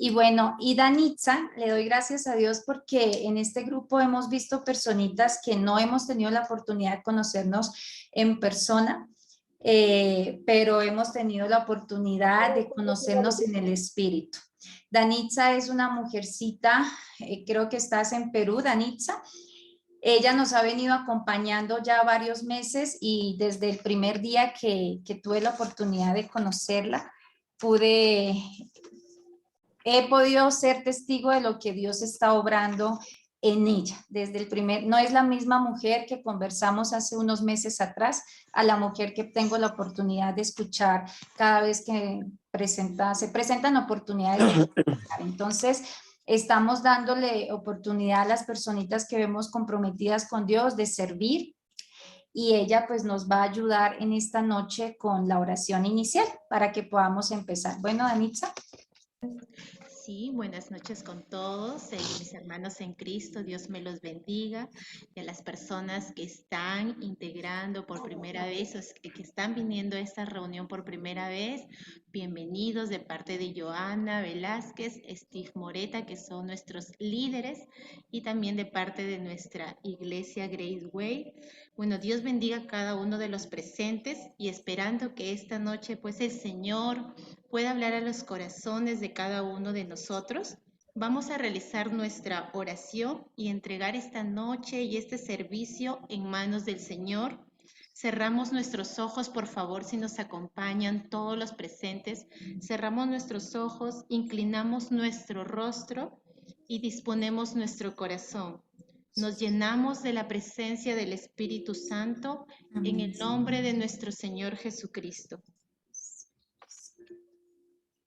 Y bueno, y Danitza, le doy gracias a Dios porque en este grupo hemos visto personitas que no hemos tenido la oportunidad de conocernos en persona, pero hemos tenido la oportunidad de conocernos en el espíritu. Danitza es una mujercita, creo que estás en Perú, Danitza. Ella nos ha venido acompañando ya varios meses y desde el primer día que tuve la oportunidad de conocerla, he podido ser testigo de lo que Dios está obrando en ella. Desde el primer, no es la misma mujer que conversamos hace unos meses atrás a la mujer que tengo la oportunidad de escuchar cada vez que se presentan oportunidades de escuchar. Entonces, estamos dándole oportunidad a las personitas que vemos comprometidas con Dios de servir, y ella pues nos va a ayudar en esta noche con la oración inicial para que podamos empezar. Bueno, Danitza. Sí, buenas noches con todos, mis hermanos en Cristo, Dios me los bendiga, y a las personas que están integrando por primera vez o que están viniendo a esta reunión por primera vez, bienvenidos de parte de Joana Velázquez, Steve Moreta, que son nuestros líderes, y también de parte de nuestra iglesia Grace Way. Bueno, Dios bendiga a cada uno de los presentes y esperando que esta noche pues el Señor pueda hablar a los corazones de cada uno de nosotros. Vamos a realizar nuestra oración y entregar esta noche y este servicio en manos del Señor. Cerramos nuestros ojos, por favor, si nos acompañan todos los presentes. Cerramos nuestros ojos, inclinamos nuestro rostro y disponemos nuestro corazón. Nos llenamos de la presencia del Espíritu Santo en el nombre de nuestro Señor Jesucristo.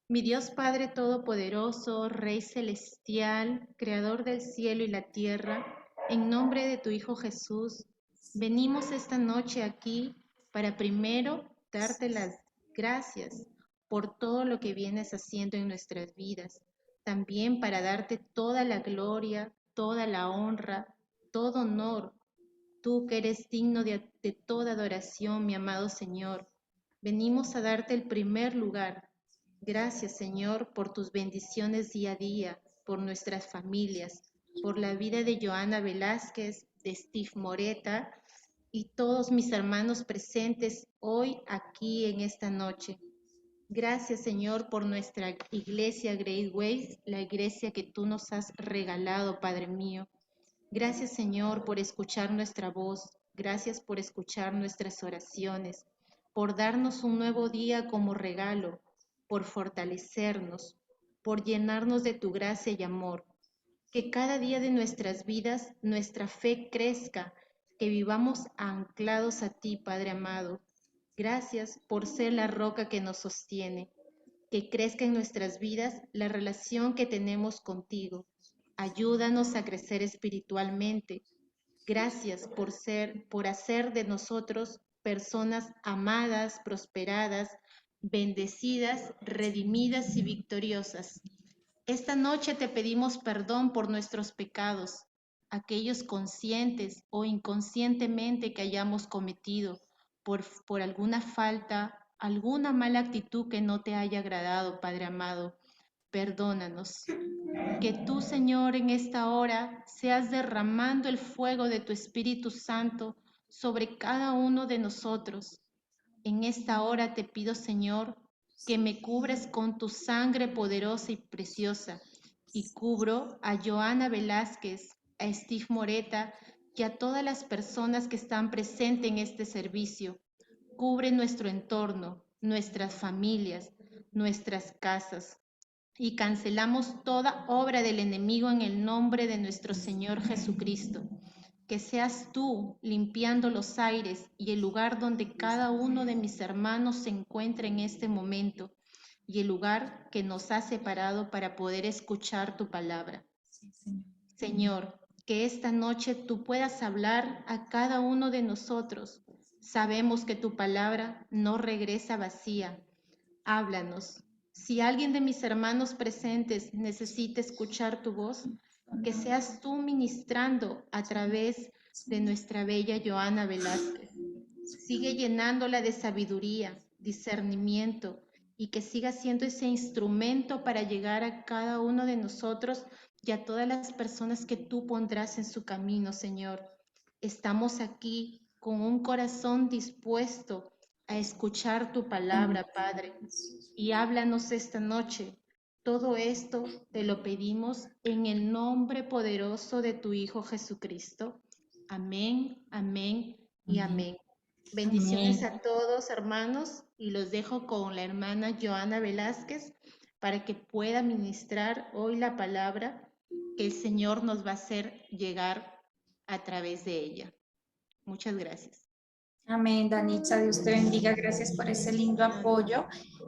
Mi Dios Padre Todopoderoso, Rey Celestial, Creador del cielo y la tierra, en nombre de tu Hijo Jesús, venimos esta noche aquí para primero darte las gracias por todo lo que vienes haciendo en nuestras vidas, también para darte toda la gloria, toda la honra, todo honor, tú que eres digno de toda adoración, mi amado Señor. Venimos a darte el primer lugar. Gracias, Señor, por tus bendiciones día a día, por nuestras familias, por la vida de Joana Velázquez, de Steve Moreta y todos mis hermanos presentes hoy aquí en esta noche. Gracias, Señor, por nuestra iglesia Great Ways, la iglesia que tú nos has regalado, Padre mío. Gracias, Señor, por escuchar nuestra voz. Gracias por escuchar nuestras oraciones, por darnos un nuevo día como regalo, por fortalecernos, por llenarnos de tu gracia y amor. Que cada día de nuestras vidas nuestra fe crezca, que vivamos anclados a ti, Padre amado. Gracias por ser la roca que nos sostiene. Que crezca en nuestras vidas la relación que tenemos contigo. Ayúdanos a crecer espiritualmente. Gracias por hacer de nosotros personas amadas, prosperadas, bendecidas, redimidas y victoriosas. Esta noche te pedimos perdón por nuestros pecados, aquellos conscientes o inconscientemente que hayamos cometido, por alguna falta, alguna mala actitud que no te haya agradado, Padre amado. Perdónanos. Que tú, Señor, en esta hora seas derramando el fuego de tu Espíritu Santo sobre cada uno de nosotros. En esta hora te pido, Señor, que me cubres con tu sangre poderosa y preciosa, y cubro a Joana Velázquez, a Steve Moreta y a todas las personas que están presentes en este servicio. Cubre nuestro entorno, nuestras familias, nuestras casas, y cancelamos toda obra del enemigo en el nombre de nuestro Señor Jesucristo. Que seas tú limpiando los aires y el lugar donde cada uno de mis hermanos se encuentra en este momento, y el lugar que nos ha separado para poder escuchar tu palabra. Señor, que esta noche tú puedas hablar a cada uno de nosotros. Sabemos que tu palabra no regresa vacía. Háblanos. Si alguien de mis hermanos presentes necesita escuchar tu voz, que seas tú ministrando a través de nuestra bella Joana Velázquez. Sigue llenándola de sabiduría, discernimiento y que siga siendo ese instrumento para llegar a cada uno de nosotros y a todas las personas que tú pondrás en su camino, Señor. Estamos aquí con un corazón dispuesto a escuchar tu palabra, Padre, y háblanos esta noche. Todo esto te lo pedimos en el nombre poderoso de tu Hijo Jesucristo. Amén, amén y amén. Bendiciones Amén. a todos, hermanos, y los dejo con la hermana Joana Velázquez para que pueda ministrar hoy la palabra que el Señor nos va a hacer llegar a través de ella. Muchas gracias. Amén, Danitza, Dios te bendiga. Gracias por ese lindo apoyo.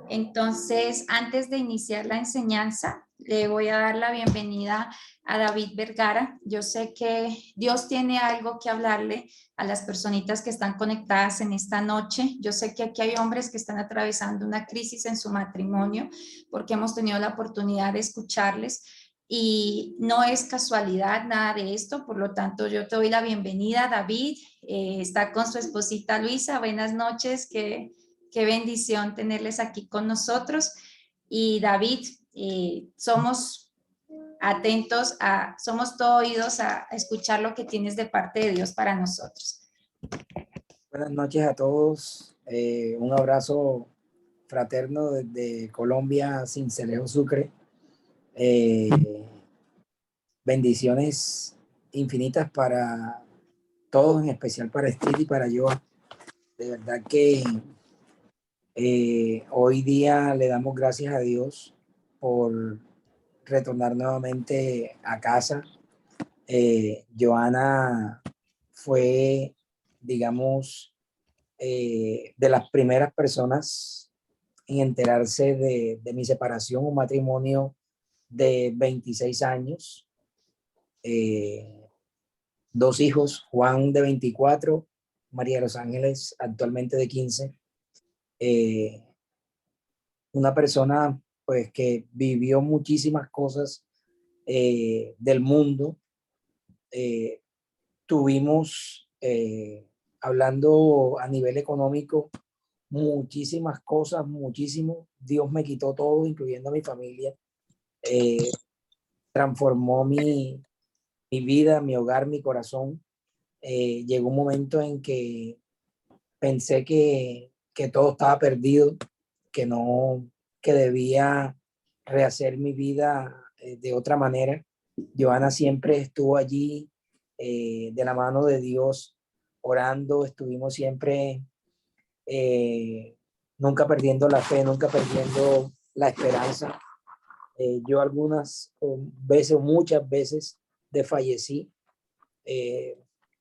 Entonces, antes de iniciar la enseñanza, le voy a dar la bienvenida a David Vergara. Yo sé que Dios tiene algo que hablarle a las personitas que están conectadas en esta noche. Yo sé que aquí hay hombres que están atravesando una crisis en su matrimonio porque hemos tenido la oportunidad de escucharles. Y no es casualidad nada de esto, por lo tanto yo te doy la bienvenida, David. Está con su esposita Luisa. Buenas noches, qué bendición tenerles aquí con nosotros. Y David, somos atentos, somos todo oídos a escuchar lo que tienes de parte de Dios para nosotros. Buenas noches a todos. Un abrazo fraterno desde Colombia, Sincelejo, Sucre. Bendiciones infinitas para todos, en especial para Steve y para Joa. De verdad que hoy día le damos gracias a Dios por retornar nuevamente a casa. Joana fue, digamos, de las primeras personas en enterarse de mi separación, un matrimonio de 26 años, 2 hijos, Juan de 24, María de los Ángeles actualmente de 15. Una persona pues que vivió muchísimas cosas del mundo. Tuvimos, hablando a nivel económico, muchísimas cosas, muchísimo. Dios me quitó todo, incluyendo a mi familia. Transformó mi vida, mi hogar, mi corazón. Llegó un momento en que pensé que todo estaba perdido, que no, que debía rehacer mi vida de otra manera. Joana siempre estuvo allí de la mano de Dios, orando. Estuvimos siempre nunca perdiendo la fe, nunca perdiendo la esperanza. Yo algunas veces, muchas veces, desfallecí.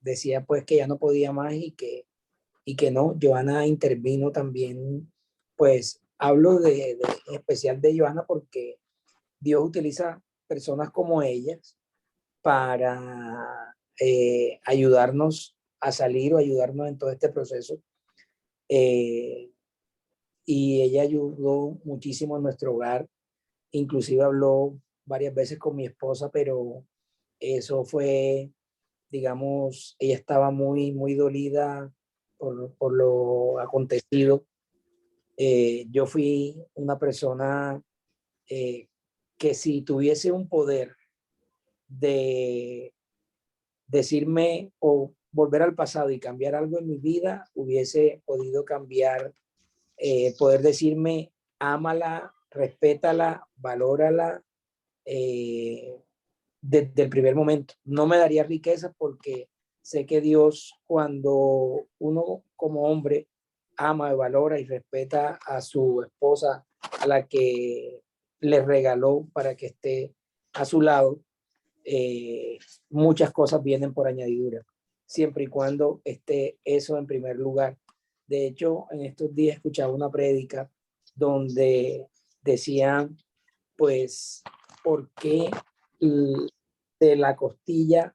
Decía pues que ya no podía más y que no. Joana intervino también. Pues hablo de en especial de Joana porque Dios utiliza personas como ellas para ayudarnos a salir o ayudarnos en todo este proceso. Y ella ayudó muchísimo en nuestro hogar. Inclusive habló varias veces con mi esposa, pero eso fue, digamos, ella estaba muy, muy dolida por lo acontecido. Yo fui una persona que si tuviese un poder de decirme o volver al pasado y cambiar algo en mi vida, hubiese podido cambiar, poder decirme, ámala, respétala, valórala, desde el primer momento. No me daría riqueza porque sé que Dios, cuando uno como hombre ama, valora y respeta a su esposa, a la que le regaló para que esté a su lado, muchas cosas vienen por añadidura, siempre y cuando esté eso en primer lugar. De hecho, en estos días escuchaba una prédica donde decían, pues, ¿por qué de la costilla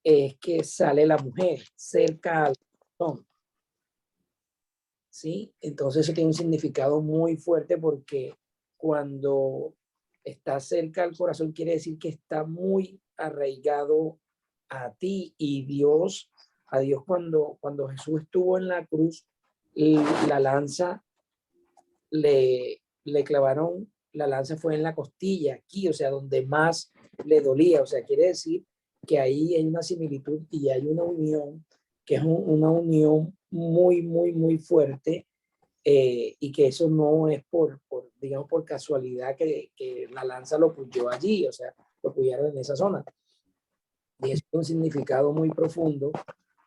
es que sale la mujer cerca al corazón? ¿Sí? Entonces eso tiene un significado muy fuerte porque cuando está cerca al corazón quiere decir que está muy arraigado a ti. Y Dios, a Dios, cuando Jesús estuvo en la cruz, la lanza le le clavaron, la lanza fue en la costilla, aquí, o sea, donde más le dolía. O sea, quiere decir que ahí hay una similitud y hay una unión, que es una unión muy, muy, muy fuerte, y que eso no es digamos, por casualidad que la lanza lo puyó allí, o sea, lo puyaron en esa zona. Y es un significado muy profundo.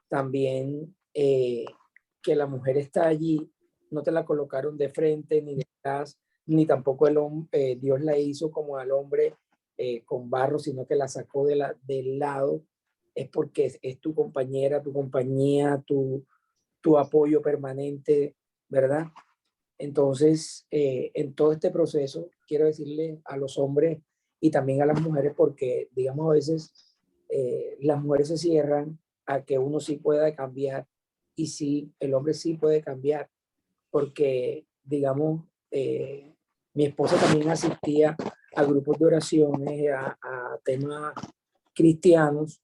También que la mujer está allí, no te la colocaron de frente ni detrás, ni tampoco Dios la hizo como al hombre con barro, sino que la sacó del lado. Es porque es tu compañera, tu compañía, tu apoyo permanente, ¿verdad? Entonces, en todo este proceso, quiero decirle a los hombres y también a las mujeres, porque digamos a veces las mujeres se cierran a que uno sí pueda cambiar, y sí, el hombre sí puede cambiar, porque digamos, mi esposa también asistía a grupos de oraciones, a temas cristianos,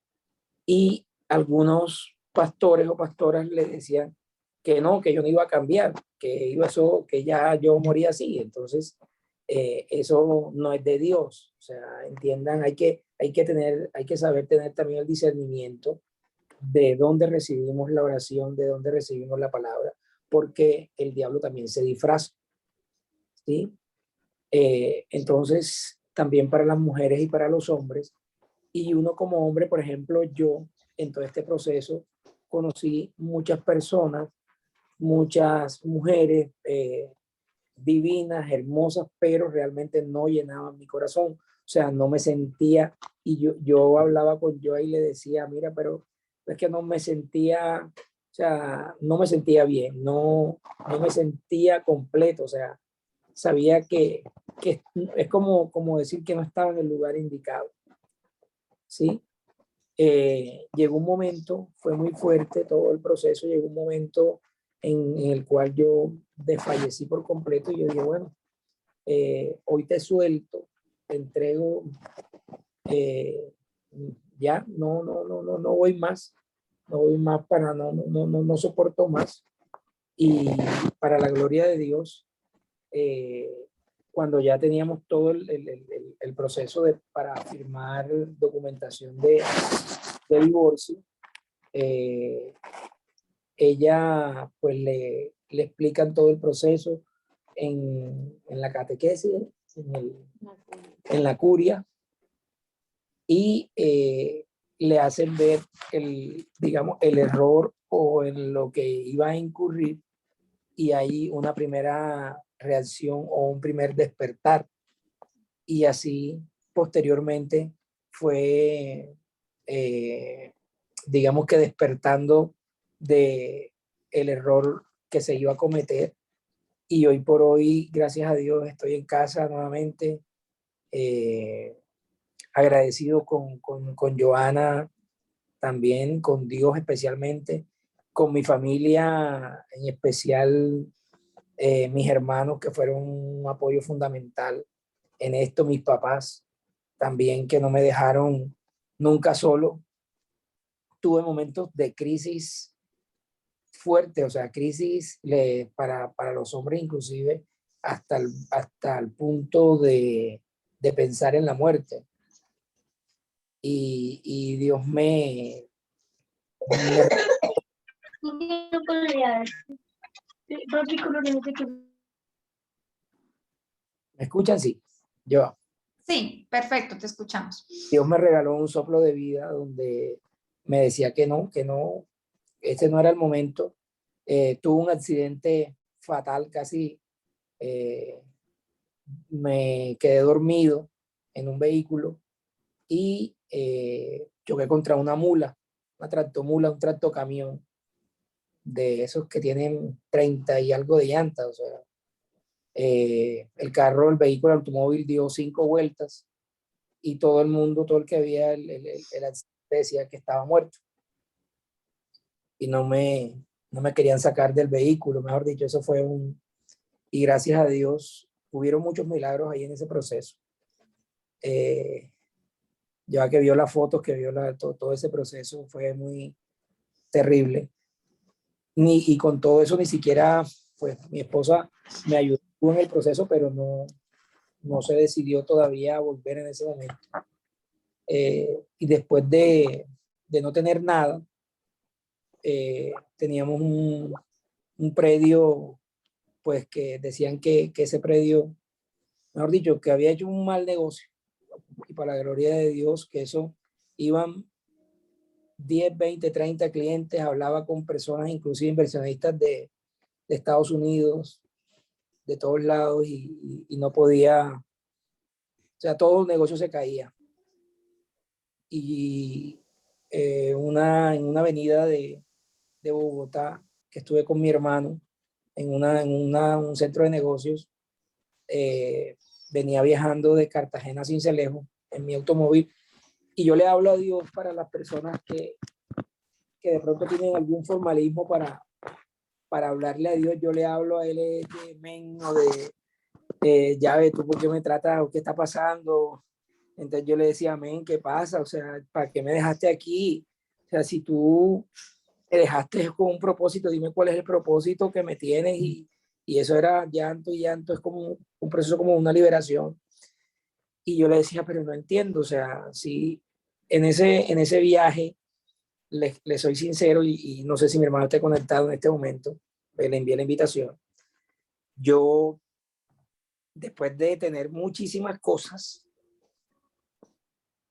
y algunos pastores o pastoras le decían que no, que yo no iba a cambiar, que iba eso, que ya yo moría así. Entonces, eso no es de Dios. O sea, entiendan, hay que saber tener también el discernimiento de dónde recibimos la oración, de dónde recibimos la palabra, porque el diablo también se disfraza, ¿sí? Entonces, también para las mujeres y para los hombres, y uno como hombre, por ejemplo, yo en todo este proceso conocí muchas personas, muchas mujeres divinas, hermosas, pero realmente no llenaban mi corazón. O sea, no me sentía, y yo hablaba con Joa y le decía, mira, pero es que no me sentía, o sea, no me sentía bien, no me sentía completo. O sea, sabía que es como decir que no estaba en el lugar indicado, ¿sí? Llegó un momento, fue muy fuerte todo el proceso, llegó un momento en el cual yo desfallecí por completo, y yo dije, bueno, hoy te suelto, te entrego, eh, ya, no voy más, no voy más, para, no soporto más. Y para la gloria de Dios, eh, cuando ya teníamos todo el proceso para firmar documentación de divorcio, eh, ella pues le explican todo el proceso en la catequesis, en la curia, y le hacen ver digamos, el error o en lo que iba a incurrir, y hay una primera reacción o un primer despertar, y así posteriormente fue, digamos que despertando de el error que se iba a cometer. Y hoy por hoy, gracias a Dios, estoy en casa nuevamente, eh, agradecido con Joana, también con Dios especialmente, con mi familia, en especial mis hermanos, que fueron un apoyo fundamental en esto, mis papás también, que no me dejaron nunca solo. Tuve momentos de crisis fuerte, o sea, crisis para los hombres inclusive, hasta el punto de pensar en la muerte. Y Dios me... ¿Me escuchan? Sí. Yo. Sí, perfecto, te escuchamos. Dios me regaló un soplo de vida donde me decía que no, este no era el momento. Tuve un accidente fatal, casi me quedé dormido en un vehículo, y choqué contra una tractomula, un tractocamión de esos que tienen 30 y algo de llantas. O sea, el vehículo, el automóvil dio 5 vueltas, y todo el mundo, todo el que había el accidente decía que estaba muerto, y no me querían sacar del vehículo, mejor dicho, eso fue y gracias a Dios hubieron muchos milagros ahí en ese proceso. Ya que vio las fotos, que vio todo ese proceso, fue muy terrible. Y con todo eso ni siquiera, pues mi esposa me ayudó estuvo en el proceso, pero no se decidió todavía a volver en ese momento. Y después de no tener nada, teníamos un predio, pues que decían que ese predio, mejor dicho, que había hecho un mal negocio. Y para la gloria de Dios, que eso iban 10, 20, 30 clientes, hablaba con personas, inclusive inversionistas de Estados Unidos, de todos lados, y no podía, o sea, todo el negocio se caía. Y en una avenida de Bogotá, que estuve con mi hermano un centro de negocios, venía viajando de Cartagena a Sincelejo en mi automóvil, y yo le hablo a Dios para las personas que de pronto tienen algún formalismo para hablarle a Dios. Yo le hablo a él de men o ya ve tú por qué me tratas o qué está pasando. Entonces yo le decía, amén, ¿qué pasa? O sea, ¿para qué me dejaste aquí? O sea, si tú me dejaste con un propósito, dime cuál es el propósito que me tienes. Y eso era llanto y llanto, es como un proceso, como una liberación. Y yo le decía, pero no entiendo, o sea, si en ese viaje, le soy sincero, y no sé si mi hermano está conectado en este momento, le envié la invitación. Yo, después de tener muchísimas cosas,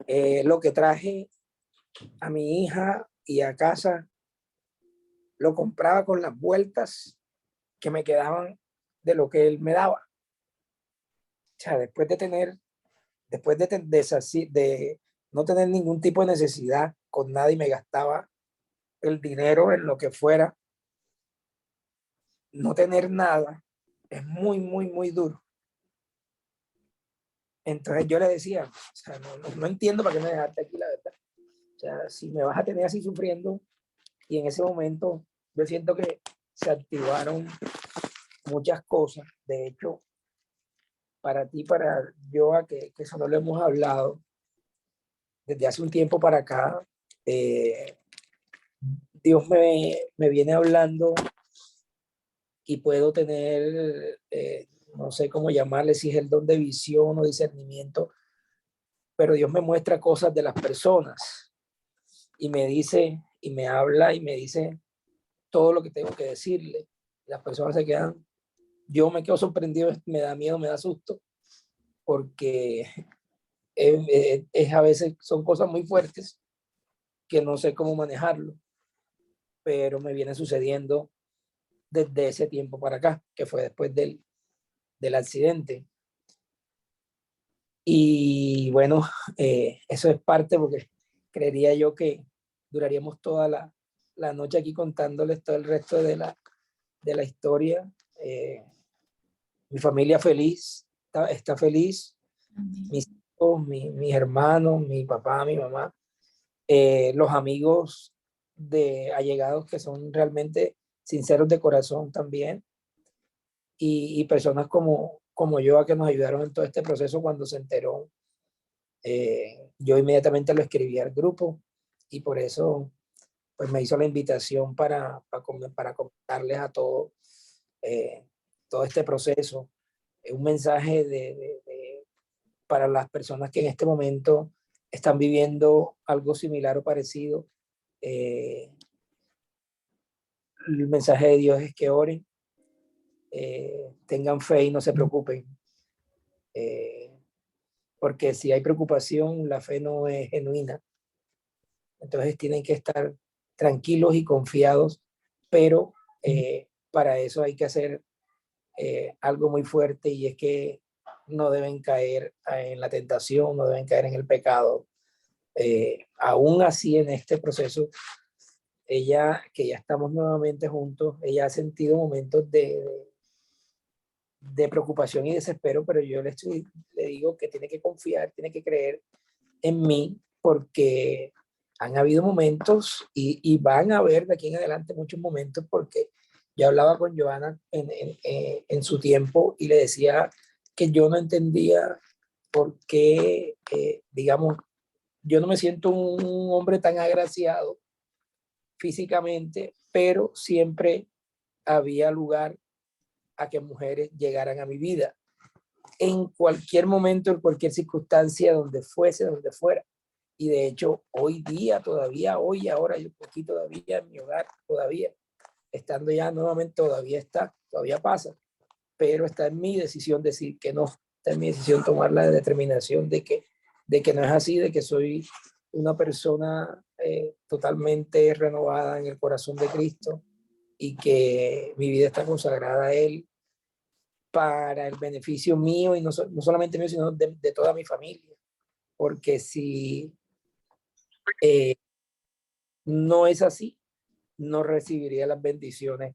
lo que traje a mi hija y a casa, lo compraba con las vueltas que me quedaban de lo que él me daba. O sea, después de no tener ningún tipo de necesidad con nada y me gastaba el dinero en lo que fuera, no tener nada es muy, muy, muy duro. Entonces yo le decía, o sea, no entiendo para qué me dejaste aquí, la verdad. O sea, si me vas a tener así sufriendo, y en ese momento yo siento que se activaron muchas cosas. De hecho, para ti, para yo, que eso no lo hemos hablado, desde hace un tiempo para acá, Dios me viene hablando, y puedo tener, no sé cómo llamarle, si es el don de visión o discernimiento, pero Dios me muestra cosas de las personas y me dice, y me habla y me dice todo lo que tengo que decirle. Las personas se quedan, yo me quedo sorprendido, me da miedo, me da susto, porque a veces son cosas muy fuertes que no sé cómo manejarlo, pero me viene sucediendo desde ese tiempo para acá, que fue después del accidente. Y bueno, eso es parte, porque creería yo que duraríamos toda la noche aquí contándoles todo el resto de la historia. Mi familia feliz, está feliz, mis hijos, mis hermanos, mi papá, mi mamá, los amigos de allegados que son realmente sinceros de corazón también, y personas como yo, a que nos ayudaron en todo este proceso cuando se enteró. Yo inmediatamente lo escribí al grupo, y por eso pues me hizo la invitación para contarles a todos, todo este proceso. Un mensaje para las personas que en este momento están viviendo algo similar o parecido. Eh, el mensaje de Dios es que oren, tengan fe y no se preocupen. Eh, Porque si hay preocupación, la fe no es genuina. Entonces tienen que estar tranquilos y confiados, pero para eso hay que hacer algo muy fuerte, y es que no deben caer en la tentación, no deben caer en el pecado. Aún así, en este proceso, ella, que ya estamos nuevamente juntos, ella ha sentido momentos de preocupación y desespero, pero yo le digo que tiene que confiar, tiene que creer en mí, porque han habido momentos, y van a haber de aquí en adelante muchos momentos, porque yo hablaba con Joana en su tiempo, y le decía que yo no entendía por qué, digamos, yo no me siento un hombre tan agraciado físicamente, pero siempre había lugar a que mujeres llegaran a mi vida en cualquier momento, en cualquier circunstancia, donde fuese, donde fuera. Y de hecho, hoy día, todavía, hoy, ahora, yo aquí todavía en mi hogar, todavía, estando ya nuevamente, todavía pasa, pero está en mi decisión decir que no, está en mi decisión tomar la determinación de que no es así, de que soy una persona totalmente renovada en el corazón de Cristo y que mi vida está consagrada a Él para el beneficio mío y no solamente mío, sino de toda mi familia. Porque si no es así, no recibiría las bendiciones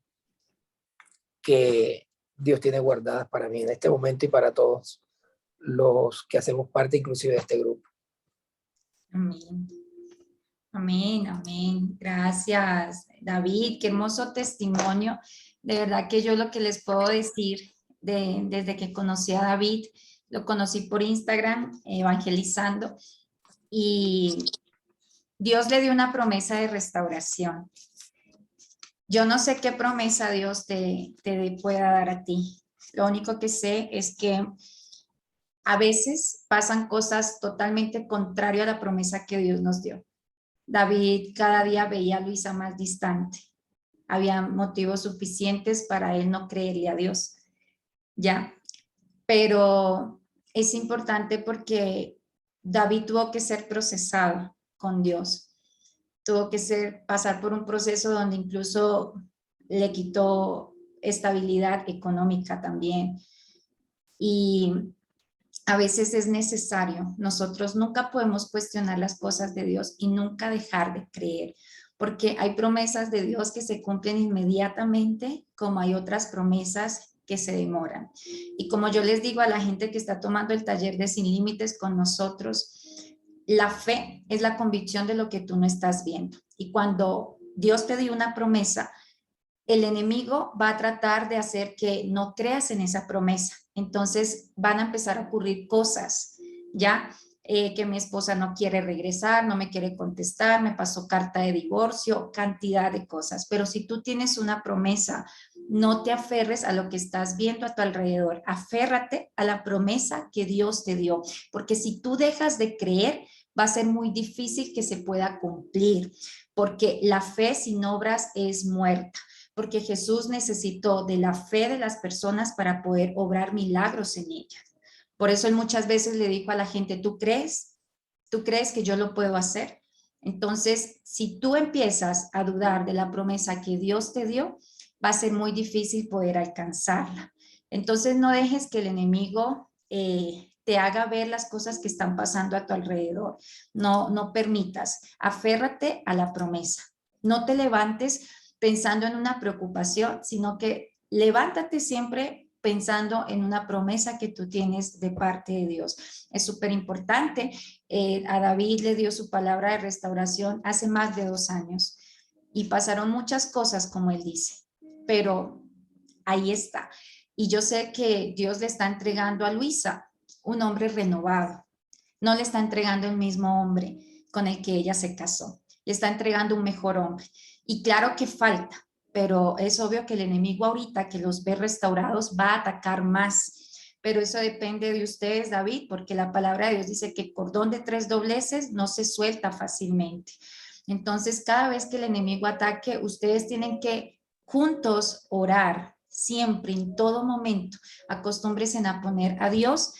que Dios tiene guardadas para mí en este momento y para todos los que hacemos parte inclusive de este grupo. Amén. Amén, amén. Gracias, David. Qué hermoso testimonio. De verdad que yo lo que les puedo decir desde que conocí a David, lo conocí por Instagram, evangelizando, y Dios le dio una promesa de restauración. Yo no sé qué promesa Dios te pueda dar a ti. Lo único que sé es que a veces pasan cosas totalmente contrarias a la promesa que Dios nos dio. David cada día veía a Luisa más distante. Había motivos suficientes para él no creerle a Dios. Ya, pero es importante porque David tuvo que ser procesado con Dios. Tuvo que pasar por un proceso donde incluso le quitó estabilidad económica también. Y a veces es necesario. Nosotros nunca podemos cuestionar las cosas de Dios y nunca dejar de creer, porque hay promesas de Dios que se cumplen inmediatamente, como hay otras promesas que se demoran. Y como yo les digo a la gente que está tomando el taller de Sin Límites con nosotros, la fe es la convicción de lo que tú no estás viendo. Y cuando Dios te dio una promesa, el enemigo va a tratar de hacer que no creas en esa promesa. Entonces van a empezar a ocurrir cosas, ¿ya? Que mi esposa no quiere regresar, no me quiere contestar, me pasó carta de divorcio, cantidad de cosas. Pero si tú tienes una promesa, no te aferres a lo que estás viendo a tu alrededor, aférrate a la promesa que Dios te dio, porque si tú dejas de creer, va a ser muy difícil que se pueda cumplir, porque la fe sin obras es muerta. Porque Jesús necesitó de la fe de las personas para poder obrar milagros en ellas. Por eso él muchas veces le dijo a la gente, ¿tú crees? ¿Tú crees que yo lo puedo hacer? Entonces, si tú empiezas a dudar de la promesa que Dios te dio, va a ser muy difícil poder alcanzarla. Entonces, no dejes que el enemigo te haga ver las cosas que están pasando a tu alrededor. No permitas. Aférrate a la promesa. No te levantes pensando en una preocupación, sino que levántate siempre pensando en una promesa que tú tienes de parte de Dios. Es súper importante. A David le dio su palabra de restauración hace más de 2 años y pasaron muchas cosas, como él dice, pero ahí está. Y yo sé que Dios le está entregando a Luisa un hombre renovado. No le está entregando el mismo hombre con el que ella se casó. Le está entregando un mejor hombre. Y claro que falta, pero es obvio que el enemigo ahorita que los ve restaurados va a atacar más. Pero eso depende de ustedes, David, porque la palabra de Dios dice que el cordón de 3 dobleces no se suelta fácilmente. Entonces, cada vez que el enemigo ataque, ustedes tienen que juntos orar, siempre, en todo momento. Acostúmbrense a poner a Dios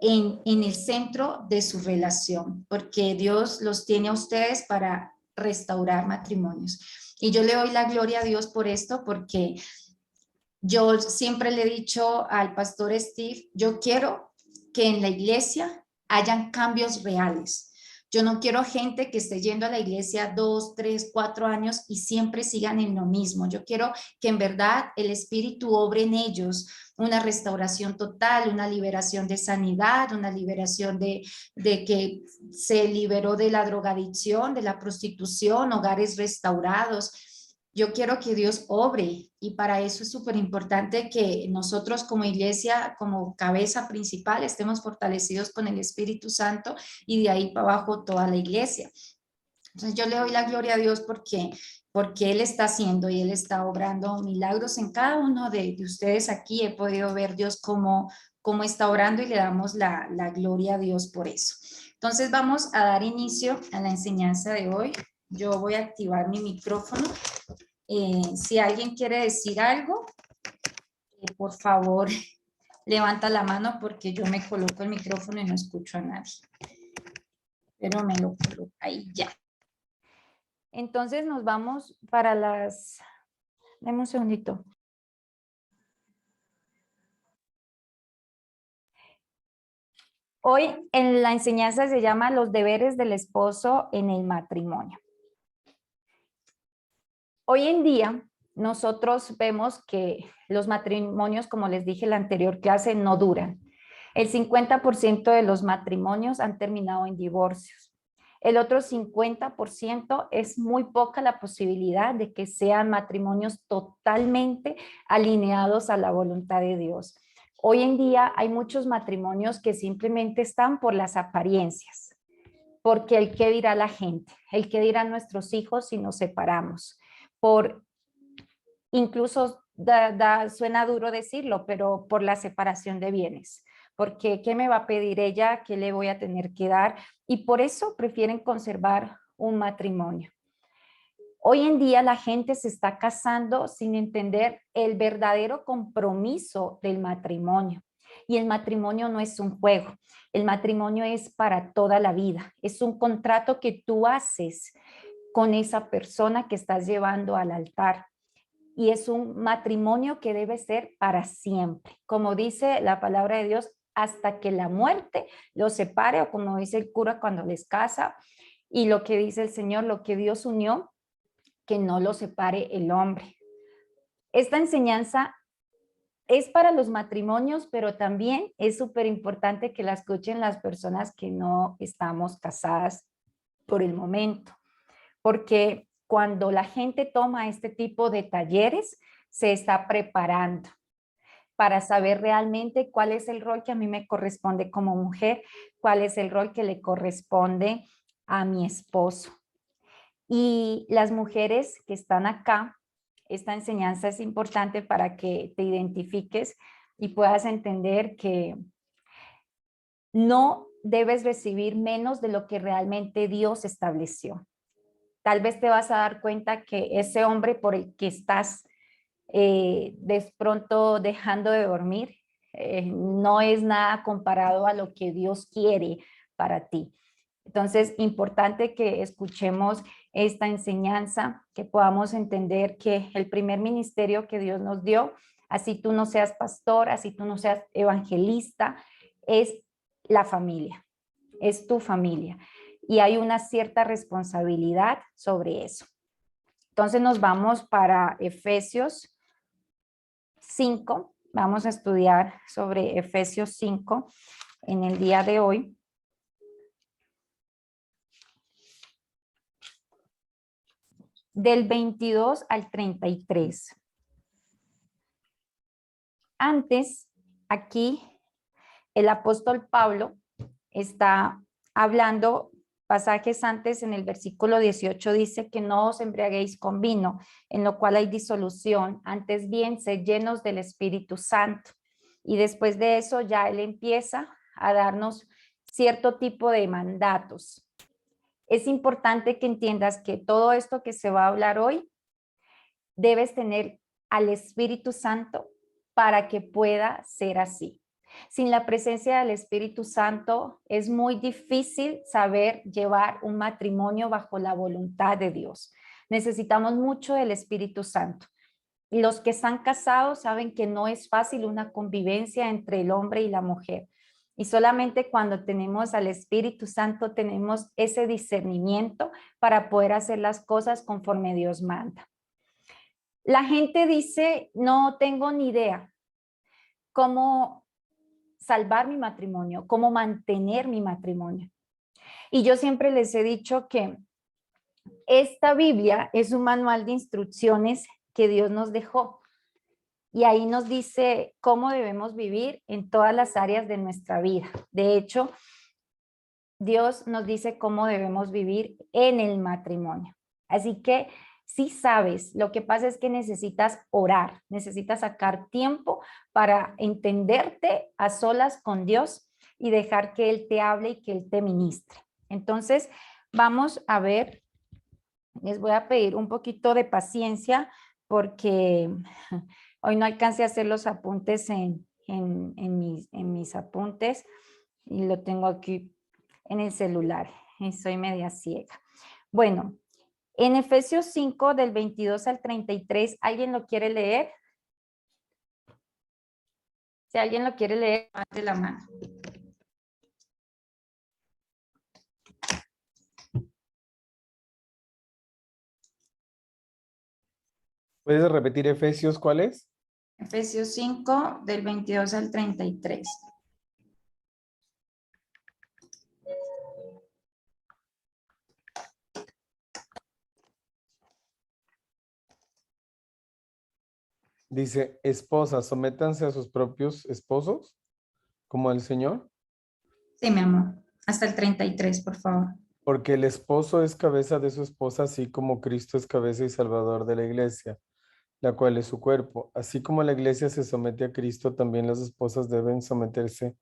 en el centro de su relación, porque Dios los tiene a ustedes para restaurar matrimonios. Y yo le doy la gloria a Dios por esto, porque yo siempre le he dicho al pastor Steve, yo quiero que en la iglesia hayan cambios reales. Yo no quiero gente que esté yendo a la iglesia 2, 3, 4 años y siempre sigan en lo mismo. Yo quiero que en verdad el Espíritu obre en ellos una restauración total, una liberación de sanidad, una liberación de que se liberó de la drogadicción, de la prostitución, hogares restaurados. Yo quiero que Dios obre y para eso es súper importante que nosotros como iglesia, como cabeza principal, estemos fortalecidos con el Espíritu Santo y de ahí para abajo toda la iglesia. Entonces yo le doy la gloria a Dios porque porque Él está haciendo y Él está obrando milagros en cada uno de ustedes aquí. He podido ver Dios cómo está orando y le damos la gloria a Dios por eso. Entonces vamos a dar inicio a la enseñanza de hoy. Yo voy a activar mi micrófono. Si alguien quiere decir algo, por favor, levanta la mano porque yo me coloco el micrófono y no escucho a nadie. Pero me lo coloco ahí ya. Entonces nos vamos para las... Deme un segundito. Hoy en la enseñanza se llama los deberes del esposo en el matrimonio. Hoy en día nosotros vemos que los matrimonios, como les dije en la anterior clase, no duran. El 50% de los matrimonios han terminado en divorcios. El otro 50% es muy poca la posibilidad de que sean matrimonios totalmente alineados a la voluntad de Dios. Hoy en día hay muchos matrimonios que simplemente están por las apariencias, porque el qué dirá la gente, el qué dirán nuestros hijos si nos separamos, por incluso suena duro decirlo, pero por la separación de bienes, porque ¿qué me va a pedir ella? ¿Qué le voy a tener que dar? Y por eso prefieren conservar un matrimonio. Hoy en día la gente se está casando sin entender el verdadero compromiso del matrimonio. Y el matrimonio no es un juego, el matrimonio es para toda la vida, es un contrato que tú haces con esa persona que estás llevando al altar. Y es un matrimonio que debe ser para siempre. Como dice la palabra de Dios, hasta que la muerte los separe, o como dice el cura cuando les casa, y lo que dice el Señor, lo que Dios unió, que no lo separe el hombre. Esta enseñanza es para los matrimonios, pero también es súper importante que la escuchen las personas que no estamos casadas por el momento, porque cuando la gente toma este tipo de talleres, se está preparando para saber realmente cuál es el rol que a mí me corresponde como mujer, cuál es el rol que le corresponde a mi esposo. Y las mujeres que están acá, esta enseñanza es importante para que te identifiques y puedas entender que no debes recibir menos de lo que realmente Dios estableció. Tal vez te vas a dar cuenta que ese hombre por el que estás de pronto dejando de dormir no es nada comparado a lo que Dios quiere para ti. Entonces, importante que escuchemos esta enseñanza, que podamos entender que el primer ministerio que Dios nos dio, así tú no seas pastor, así tú no seas evangelista, es la familia, es tu familia. Y hay una cierta responsabilidad sobre eso. Entonces nos vamos para Efesios 5. Vamos a estudiar sobre Efesios 5 en el día de hoy. Del 22 al 33. Antes, aquí, el apóstol Pablo está hablando, pasajes antes en el versículo 18 dice que no os embriaguéis con vino, en lo cual hay disolución, antes bien, sed llenos del Espíritu Santo. Y después de eso ya él empieza a darnos cierto tipo de mandatos. Es importante que entiendas que todo esto que se va a hablar hoy, debes tener al Espíritu Santo para que pueda ser así. Sin la presencia del Espíritu Santo es muy difícil saber llevar un matrimonio bajo la voluntad de Dios. Necesitamos mucho del Espíritu Santo. Los que están casados saben que no es fácil una convivencia entre el hombre y la mujer. Y solamente cuando tenemos al Espíritu Santo tenemos ese discernimiento para poder hacer las cosas conforme Dios manda. La gente dice, no tengo ni idea cómo salvar mi matrimonio, cómo mantener mi matrimonio. Y yo siempre les he dicho que esta Biblia es un manual de instrucciones que Dios nos dejó. Y ahí nos dice cómo debemos vivir en todas las áreas de nuestra vida. De hecho, Dios nos dice cómo debemos vivir en el matrimonio. Así que Sí sabes, lo que pasa es que necesitas orar, necesitas sacar tiempo para entenderte a solas con Dios y dejar que Él te hable y que Él te ministre. Entonces, vamos a ver, les voy a pedir un poquito de paciencia porque hoy no alcancé a hacer los apuntes en mis apuntes y lo tengo aquí en el celular y soy media ciega. Bueno, en Efesios 5 del 22 al 33, ¿alguien lo quiere leer? Si alguien lo quiere leer, levante la mano. ¿Puedes repetir Efesios cuál es? Efesios 5 del 22 al 33. Dice, esposas, sométanse a sus propios esposos, como al Señor, Sí, mi amor. Hasta el 33, por favor. porque el esposo es cabeza de su esposa, así como Cristo es cabeza y salvador de la iglesia, la cual es su cuerpo. Así como la iglesia se somete a Cristo, también las esposas deben someterse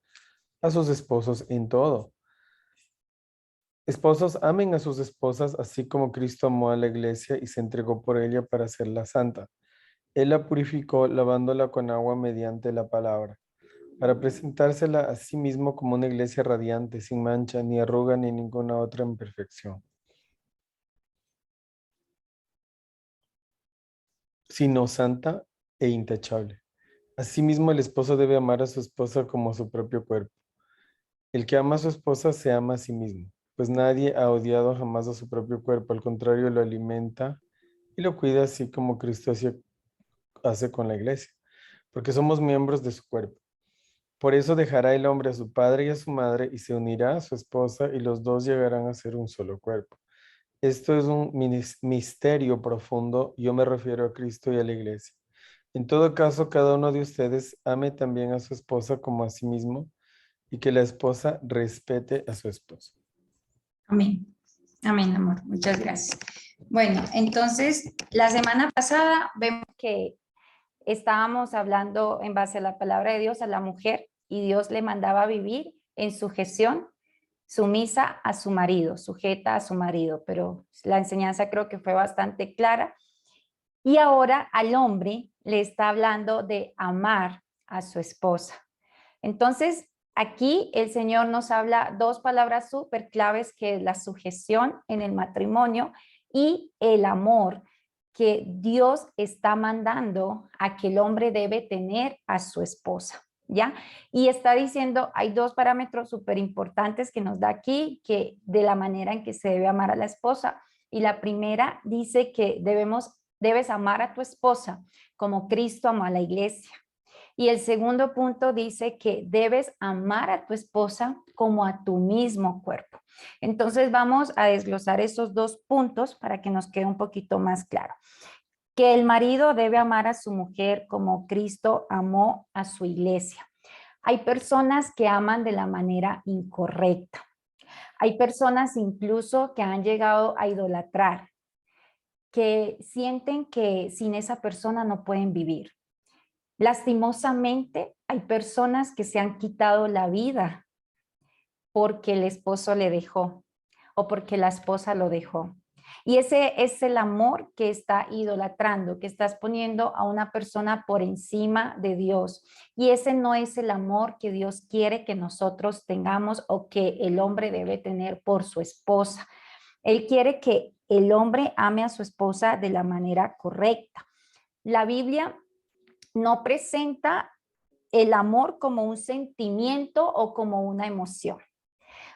a sus esposos en todo. Esposos, amen a sus esposas, así como Cristo amó a la iglesia y se entregó por ella para hacerla santa. Él la purificó lavándola con agua mediante la palabra, para presentársela a sí mismo como una iglesia radiante, sin mancha, ni arruga, ni ninguna otra imperfección, sino santa e intachable. Asimismo, el esposo debe amar a su esposa como a su propio cuerpo. El que ama a su esposa se ama a sí mismo, pues nadie ha odiado jamás a su propio cuerpo, al contrario, lo alimenta y lo cuida así como Cristo hace con la iglesia, porque somos miembros de su cuerpo. Por eso dejará el hombre a su padre y a su madre y se unirá a su esposa y los dos llegarán a ser un solo cuerpo. Esto es un misterio profundo. Yo me refiero a Cristo y a la iglesia. En todo caso, cada uno de ustedes ame también a su esposa como a sí mismo y que la esposa respete a su esposo. Amén. Amén, amor. Muchas gracias. Bueno, entonces, la semana pasada vemos que estábamos hablando en base a la palabra de Dios a la mujer y Dios le mandaba vivir en sujeción, sumisa a su marido, sujeta a su marido, pero la enseñanza creo que fue bastante clara. Y ahora al hombre le está hablando de amar a su esposa. Entonces, aquí el Señor nos habla dos palabras súper claves, que es la sujeción en el matrimonio y el amor que Dios está mandando a que el hombre debe tener a su esposa, ¿ya? Y está diciendo, hay dos parámetros súper importantes que nos da aquí, que de la manera en que se debe amar a la esposa. Y la primera dice que debes amar a tu esposa como Cristo amó a la iglesia. Y el segundo punto dice que debes amar a tu esposa como a tu mismo cuerpo. Entonces vamos a desglosar esos dos puntos para que nos quede un poquito más claro. Que el marido debe amar a su mujer como Cristo amó a su iglesia. Hay personas que aman de la manera incorrecta. Hay personas incluso que han llegado a idolatrar, que sienten que sin esa persona no pueden vivir. Lastimosamente, hay personas que se han quitado la vida porque el esposo le dejó o porque la esposa lo dejó. Y ese es el amor que está idolatrando, que estás poniendo a una persona por encima de Dios. Y ese no es el amor que Dios quiere que nosotros tengamos o que el hombre debe tener por su esposa. Él quiere que el hombre ame a su esposa de la manera correcta. La Biblia no presenta el amor como un sentimiento o como una emoción.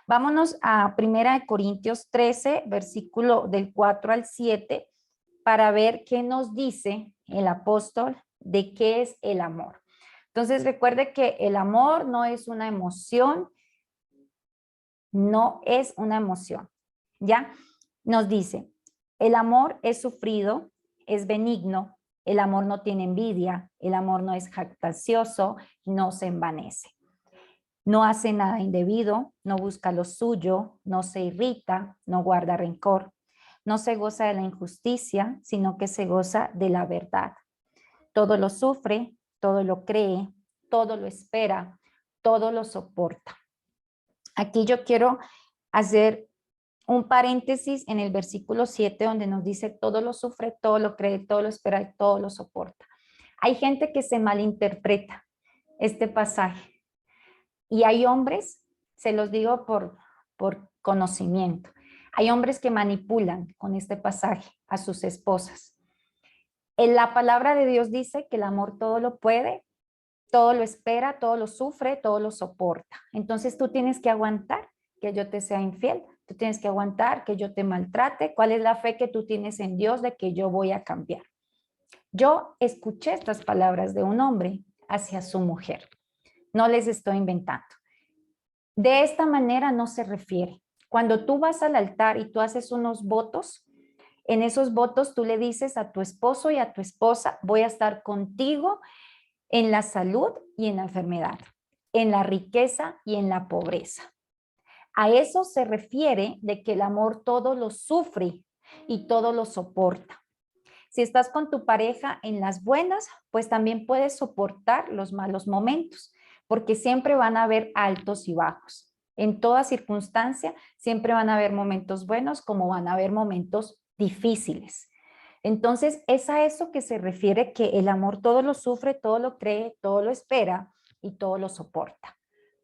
Vámonos a 1 Corintios 13, versículo del 4 al 7, para ver qué nos dice el apóstol de qué es el amor. Entonces recuerde que el amor no es una emoción, no es una emoción, ¿ya? Nos dice, el amor es sufrido, es benigno, el amor no tiene envidia, el amor no es jactancioso, no se envanece. No hace nada indebido, no busca lo suyo, no se irrita, no guarda rencor. No se goza de la injusticia, sino que se goza de la verdad. Todo lo sufre, todo lo cree, todo lo espera, todo lo soporta. Aquí yo quiero hacer un paréntesis en el versículo 7 donde nos dice todo lo sufre, todo lo cree, todo lo espera y todo lo soporta. Hay gente que se malinterpreta este pasaje y hay hombres, se los digo por conocimiento, hay hombres que manipulan con este pasaje a sus esposas. En la palabra de Dios dice que el amor todo lo puede, todo lo espera, todo lo sufre, todo lo soporta. Entonces tú tienes que aguantar que yo te sea infiel, tú tienes que aguantar que yo te maltrate. ¿Cuál es la fe que tú tienes en Dios de que yo voy a cambiar? Yo escuché estas palabras de un hombre hacia su mujer. No les estoy inventando. De esta manera no se refiere. Cuando tú vas al altar y tú haces unos votos, en esos votos tú le dices a tu esposo y a tu esposa, voy a estar contigo en la salud y en la enfermedad, en la riqueza y en la pobreza. A eso se refiere de que el amor todo lo sufre y todo lo soporta. Si estás con tu pareja en las buenas, pues también puedes soportar los malos momentos, porque siempre van a haber altos y bajos. En toda circunstancia, siempre van a haber momentos buenos como van a haber momentos difíciles. Entonces, es a eso que se refiere que el amor todo lo sufre, todo lo cree, todo lo espera y todo lo soporta.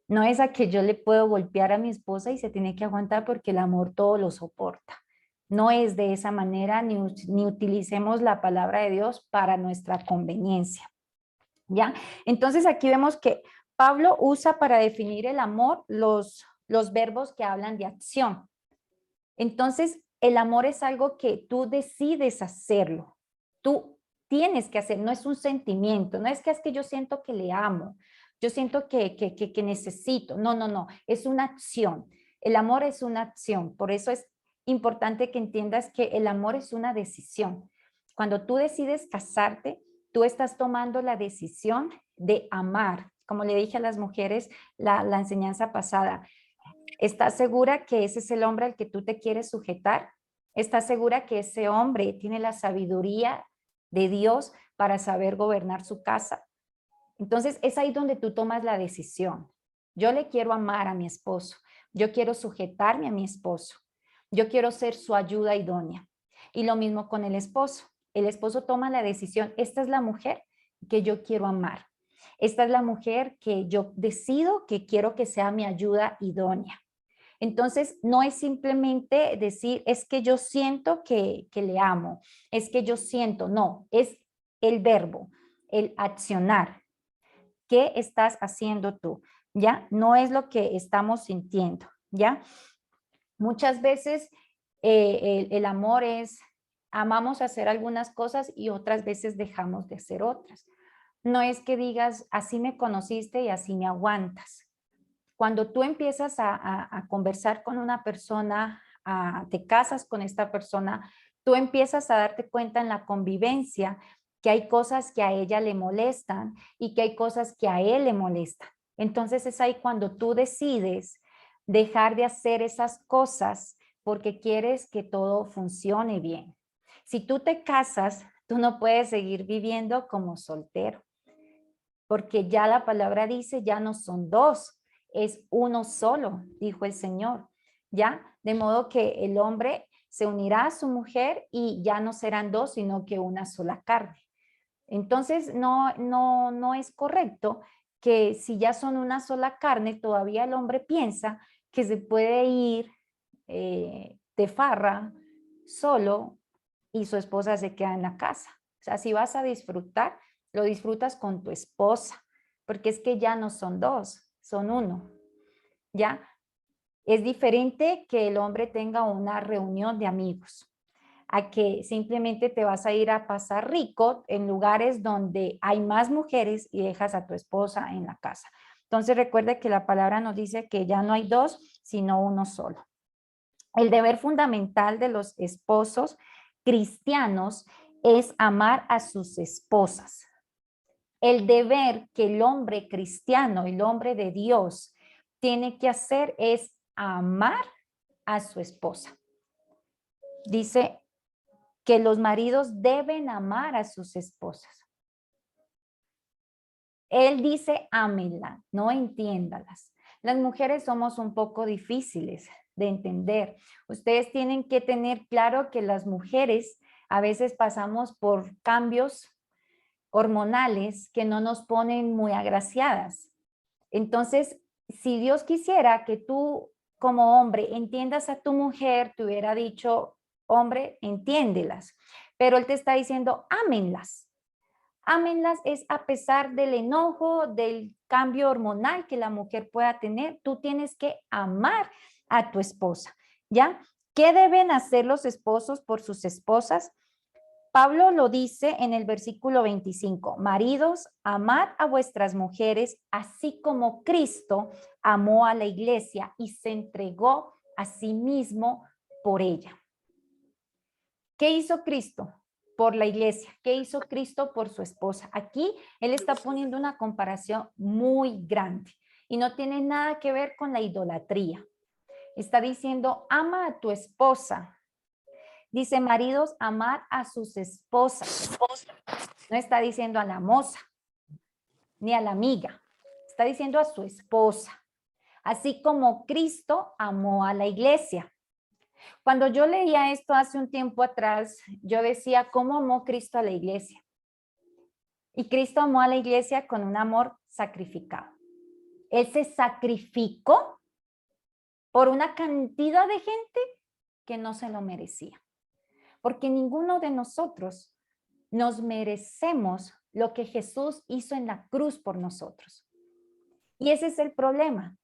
No es a que yo le puedo golpear a mi esposa y se tiene que aguantar porque el amor todo lo soporta. No es de esa manera, ni utilicemos la palabra de Dios para nuestra conveniencia. ¿Ya? Entonces aquí vemos que Pablo usa para definir el amor los verbos que hablan de acción. Entonces, el amor es algo que tú decides hacerlo. Tú tienes que hacer, no es un sentimiento, no es que yo siento que le amo, yo siento que necesito. No, no, no, es una acción. El amor es una acción, por eso es importante que entiendas que el amor es una decisión. Cuando tú decides casarte, tú estás tomando la decisión de amar. Como le dije a las mujeres la enseñanza pasada, ¿estás segura que ese es el hombre al que tú te quieres sujetar? ¿Estás segura que ese hombre tiene la sabiduría de Dios para saber gobernar su casa? Entonces es ahí donde tú tomas la decisión. Yo le quiero amar a mi esposo. Yo quiero sujetarme a mi esposo. Yo quiero ser su ayuda idónea. Y lo mismo con el esposo. El esposo toma la decisión. Esta es la mujer que yo quiero amar. Esta es la mujer que yo decido que quiero que sea mi ayuda idónea. Entonces, no es simplemente decir, es que yo siento que le amo, es que yo siento, no, es el verbo, el accionar. ¿Qué estás haciendo tú? ¿Ya? No es lo que estamos sintiendo, ¿ya? Muchas veces el amor es, amamos hacer algunas cosas y otras veces dejamos de hacer otras. No es que digas, así me conociste y así me aguantas. Cuando tú empiezas a conversar con una persona, te casas con esta persona, tú empiezas a darte cuenta en la convivencia que hay cosas que a ella le molestan y que hay cosas que a él le molestan. Entonces es ahí cuando tú decides dejar de hacer esas cosas porque quieres que todo funcione bien. Si tú te casas, tú no puedes seguir viviendo como soltero, porque ya la palabra dice, ya no son dos, es uno solo, dijo el Señor, ¿ya? De modo que el hombre se unirá a su mujer y ya no serán dos, sino que una sola carne. Entonces, no es correcto que si ya son una sola carne, todavía el hombre piensa que se puede ir de farra solo y su esposa se queda en la casa. O sea, si vas a disfrutar, lo disfrutas con tu esposa, porque es que ya no son dos, son uno, ¿ya? Es diferente que el hombre tenga una reunión de amigos, a que simplemente te vas a ir a pasar rico en lugares donde hay más mujeres y dejas a tu esposa en la casa. Entonces recuerda que la palabra nos dice que ya no hay dos, sino uno solo. El deber fundamental de los esposos cristianos es amar a sus esposas. El deber que el hombre cristiano, el hombre de Dios, tiene que hacer es amar a su esposa. Dice que los maridos deben amar a sus esposas. Él dice, ámenla, no entiéndalas. Las mujeres somos un poco difíciles de entender. Ustedes tienen que tener claro que las mujeres a veces pasamos por cambios hormonales que no nos ponen muy agraciadas. Entonces, si Dios quisiera que tú como hombre entiendas a tu mujer, te hubiera dicho, hombre, entiéndelas. Pero Él te está diciendo, ámenlas. Ámenlas es a pesar del enojo, del cambio hormonal que la mujer pueda tener, tú tienes que amar a tu esposa, ¿ya? ¿Qué deben hacer los esposos por sus esposas? Pablo lo dice en el versículo 25, maridos, amad a vuestras mujeres, así como Cristo amó a la iglesia y se entregó a sí mismo por ella. ¿Qué hizo Cristo por la iglesia? ¿Qué hizo Cristo por su esposa? Aquí él está poniendo una comparación muy grande y no tiene nada que ver con la idolatría. Está diciendo, ama a tu esposa. Dice, maridos, amad a sus esposas. No está diciendo a la moza, ni a la amiga. Está diciendo a su esposa. Así como Cristo amó a la iglesia. Cuando yo leía esto hace un tiempo atrás, yo decía, ¿cómo amó Cristo a la iglesia? Y Cristo amó a la iglesia con un amor sacrificado. Él se sacrificó por una cantidad de gente que no se lo merecía. Porque ninguno de nosotros nos merecemos lo que Jesús hizo en la cruz por nosotros. Y ese es el problema,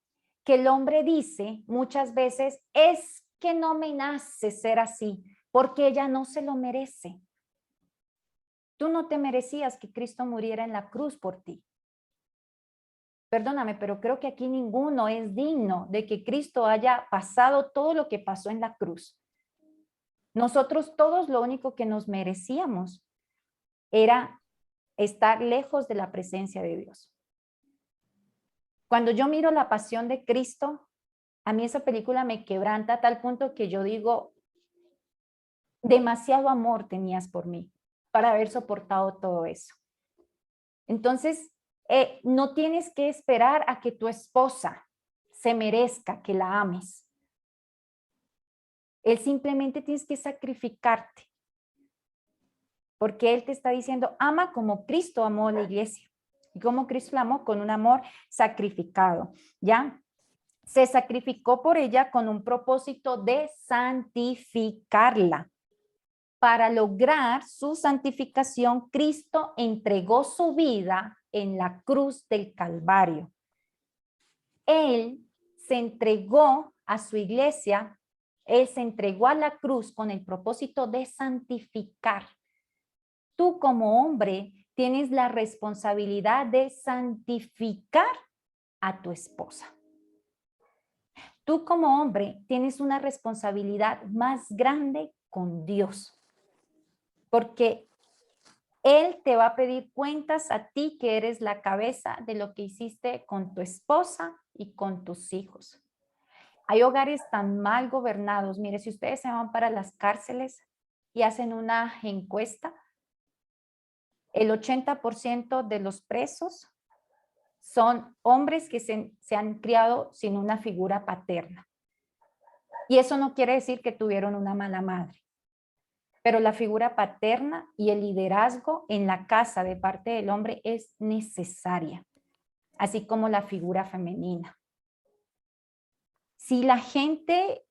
que el hombre dice muchas veces, es que no me nace ser así, porque ella no se lo merece. Tú no te merecías que Cristo muriera en la cruz por ti. Perdóname, pero creo que aquí ninguno es digno de que Cristo haya pasado todo lo que pasó en la cruz. Nosotros todos lo único que nos merecíamos era estar lejos de la presencia de Dios. Cuando yo miro la pasión de Cristo, a mí esa película me quebranta a tal punto que yo digo, demasiado amor tenías por mí para haber soportado todo eso. Entonces, no tienes que esperar a que tu esposa se merezca que la ames. Él simplemente tienes que sacrificarte. Porque Él te está diciendo, ama como Cristo amó a la iglesia. Y como Cristo la amó con un amor sacrificado, ¿ya? Se sacrificó por ella con un propósito de santificarla. Para lograr su santificación, Cristo entregó su vida en la cruz del Calvario. Él se entregó a su iglesia, Él se entregó a la cruz con el propósito de santificar. Tú como hombre tienes la responsabilidad de santificar a tu esposa. Tú como hombre tienes una responsabilidad más grande con Dios, porque Él te va a pedir cuentas a ti que eres la cabeza de lo que hiciste con tu esposa y con tus hijos. Hay hogares tan mal gobernados. Mire, si ustedes se van para las cárceles y hacen una encuesta, el 80% de los presos son hombres que se han criado sin una figura paterna. Y eso no quiere decir que tuvieron una mala madre. Pero la figura paterna y el liderazgo en la casa de parte del hombre es necesaria, así como la figura femenina. Si la gente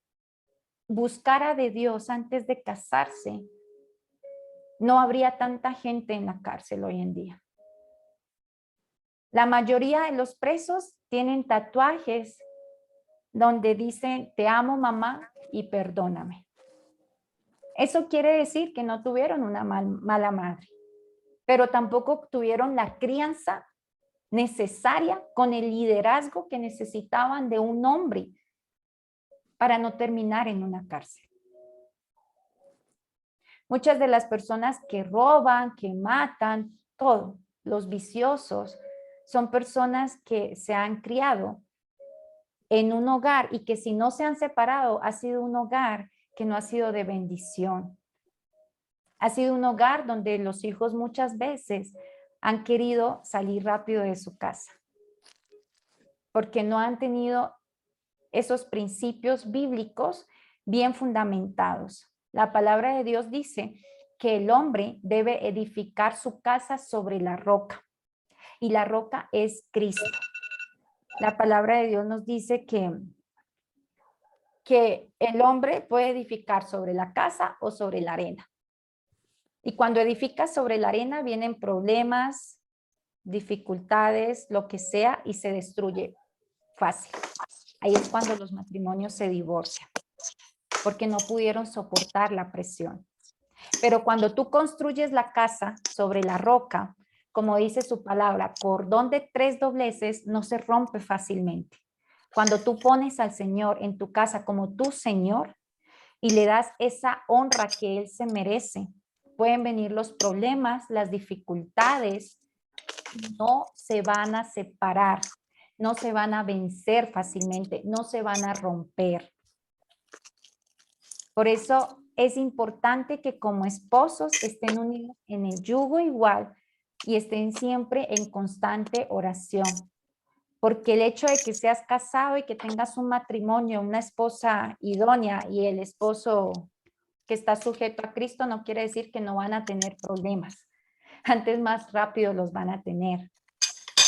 buscara de Dios antes de casarse, no habría tanta gente en la cárcel hoy en día. La mayoría de los presos tienen tatuajes donde dicen, te amo mamá y perdóname. Eso quiere decir que no tuvieron una mala madre, pero tampoco tuvieron la crianza necesaria con el liderazgo que necesitaban de un hombre para no terminar en una cárcel. Muchas de las personas que roban, que matan, todo, los viciosos, son personas que se han criado en un hogar y que si no se han separado, ha sido un hogar que no ha sido de bendición. Ha sido un hogar donde los hijos muchas veces han querido salir rápido de su casa, porque no han tenido esos principios bíblicos bien fundamentados. La palabra de Dios dice que el hombre debe edificar su casa sobre la roca, y la roca es Cristo. La palabra de Dios nos dice que el hombre puede edificar sobre la casa o sobre la arena. Y cuando edificas sobre la arena vienen problemas, dificultades, lo que sea, y se destruye fácil. Ahí es cuando los matrimonios se divorcian, porque no pudieron soportar la presión. Pero cuando tú construyes la casa sobre la roca, como dice su palabra, cordón de 3 dobleces no se rompe fácilmente. Cuando tú pones al Señor en tu casa como tu Señor y le das esa honra que Él se merece, pueden venir los problemas, las dificultades, no se van a separar, no se van a vencer fácilmente, no se van a romper. Por eso es importante que como esposos estén unidos en el yugo igual y estén siempre en constante oración. Porque el hecho de que seas casado y que tengas un matrimonio, una esposa idónea y el esposo que está sujeto a Cristo no quiere decir que no van a tener problemas. Antes más rápido los van a tener.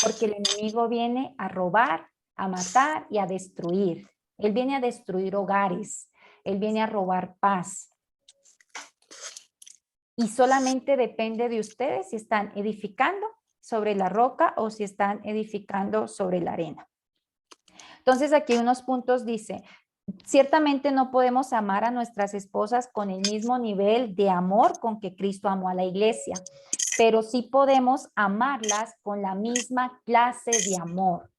Porque el enemigo viene a robar, a matar y a destruir. Él viene a destruir hogares. Él viene a robar paz. Y solamente depende de ustedes si están edificando sobre la roca o si están edificando sobre la arena. Entonces aquí unos puntos dice, ciertamente no podemos amar a nuestras esposas con el mismo nivel de amor con que Cristo amó a la iglesia, pero sí podemos amarlas con la misma clase de amor.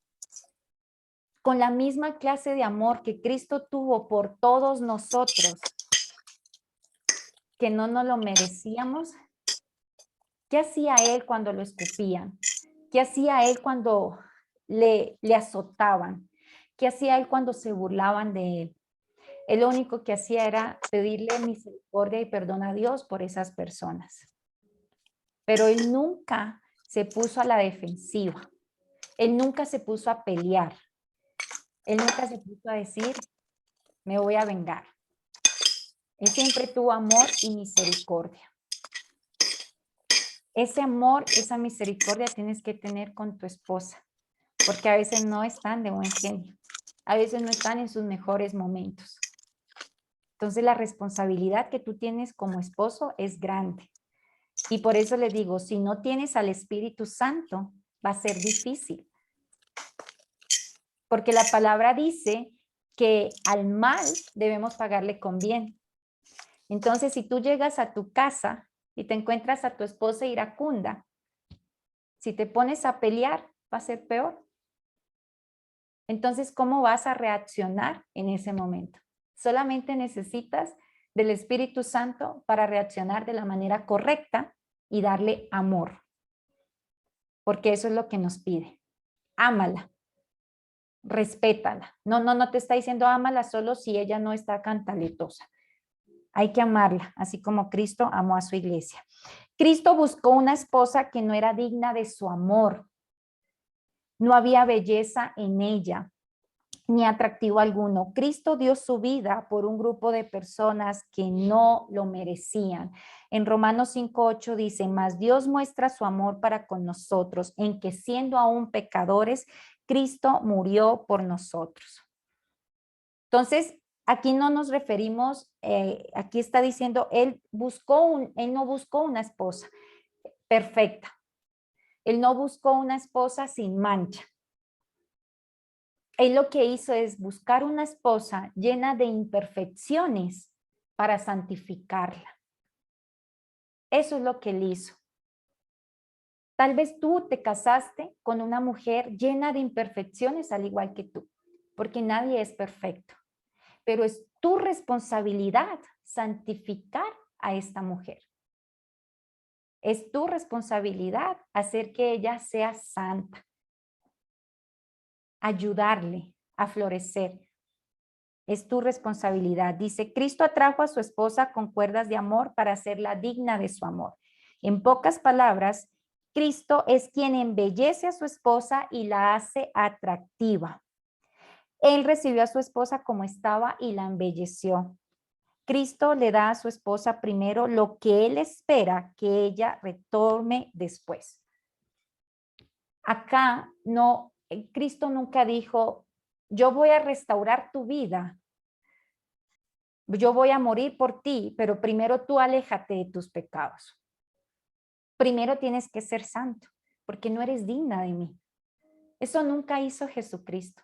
Con la misma clase de amor que Cristo tuvo por todos nosotros, que no nos lo merecíamos. ¿Qué hacía Él cuando lo escupían? ¿Qué hacía Él cuando le azotaban? ¿Qué hacía Él cuando se burlaban de Él? Él lo único que hacía era pedirle misericordia y perdón a Dios por esas personas. Pero Él nunca se puso a la defensiva. Él nunca se puso a pelear. Él nunca se puso a decir, me voy a vengar. Él siempre tuvo amor y misericordia. Ese amor, esa misericordia tienes que tener con tu esposa, porque a veces no están de buen genio, a veces no están en sus mejores momentos. Entonces la responsabilidad que tú tienes como esposo es grande. Y por eso les digo, si no tienes al Espíritu Santo, va a ser difícil. Porque la palabra dice que al mal debemos pagarle con bien. Entonces, si tú llegas a tu casa y te encuentras a tu esposa iracunda, si te pones a pelear, va a ser peor. Entonces, ¿cómo vas a reaccionar en ese momento? Solamente necesitas del Espíritu Santo para reaccionar de la manera correcta y darle amor. Porque eso es lo que nos pide. Ámala. Respétala. No te está diciendo ámala solo si ella no está cantaletosa. Hay que amarla, así como Cristo amó a su iglesia. Cristo buscó una esposa que no era digna de su amor. No había belleza en ella, ni atractivo alguno. Cristo dio su vida por un grupo de personas que no lo merecían. En Romanos 5:8 dice, mas Dios muestra su amor para con nosotros, en que siendo aún pecadores, Cristo murió por nosotros. Entonces, aquí no nos referimos, aquí está diciendo, él no buscó una esposa perfecta. Él no buscó una esposa sin mancha. Él lo que hizo es buscar una esposa llena de imperfecciones para santificarla. Eso es lo que él hizo. Tal vez tú te casaste con una mujer llena de imperfecciones al igual que tú, porque nadie es perfecto. Pero es tu responsabilidad santificar a esta mujer. Es tu responsabilidad hacer que ella sea santa. Ayudarle a florecer. Es tu responsabilidad. Dice, Cristo atrajo a su esposa con cuerdas de amor para hacerla digna de su amor. En pocas palabras, Cristo es quien embellece a su esposa y la hace atractiva. Él recibió a su esposa como estaba y la embelleció. Cristo le da a su esposa primero lo que él espera que ella retorne después. Acá no, Cristo nunca dijo, yo voy a restaurar tu vida, yo voy a morir por ti, pero primero tú aléjate de tus pecados. Primero tienes que ser santo, porque no eres digna de mí. Eso nunca hizo Jesucristo.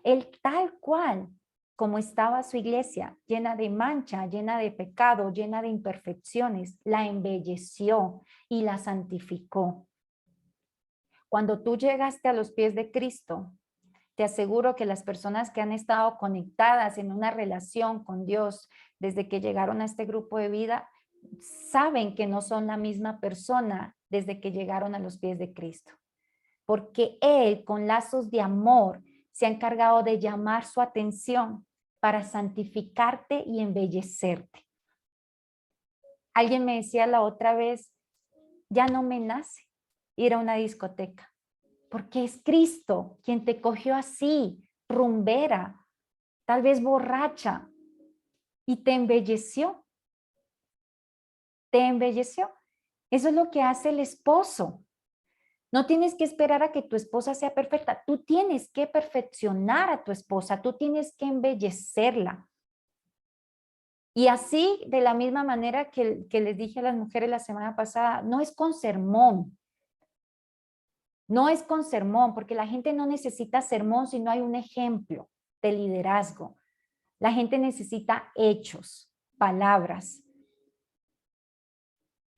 Él tal cual como estaba su iglesia, llena de mancha, llena de pecado, llena de imperfecciones, la embelleció y la santificó. Cuando tú llegaste a los pies de Cristo, te aseguro que las personas que han estado conectadas en una relación con Dios desde que llegaron a este grupo de vida, saben que no son la misma persona desde que llegaron a los pies de Cristo. Porque Él, con lazos de amor, se ha encargado de llamar su atención para santificarte y embellecerte. Alguien me decía la otra vez, ya no me nace ir a una discoteca, porque es Cristo quien te cogió así, rumbera, tal vez borracha, y te embelleció. Te embelleció. Eso es lo que hace el esposo. No tienes que esperar a que tu esposa sea perfecta. Tú tienes que perfeccionar a tu esposa. Tú tienes que embellecerla. Y así, de la misma manera que les dije a las mujeres la semana pasada, no es con sermón. No es con sermón, porque la gente no necesita sermón si no hay un ejemplo de liderazgo. La gente necesita hechos, palabras.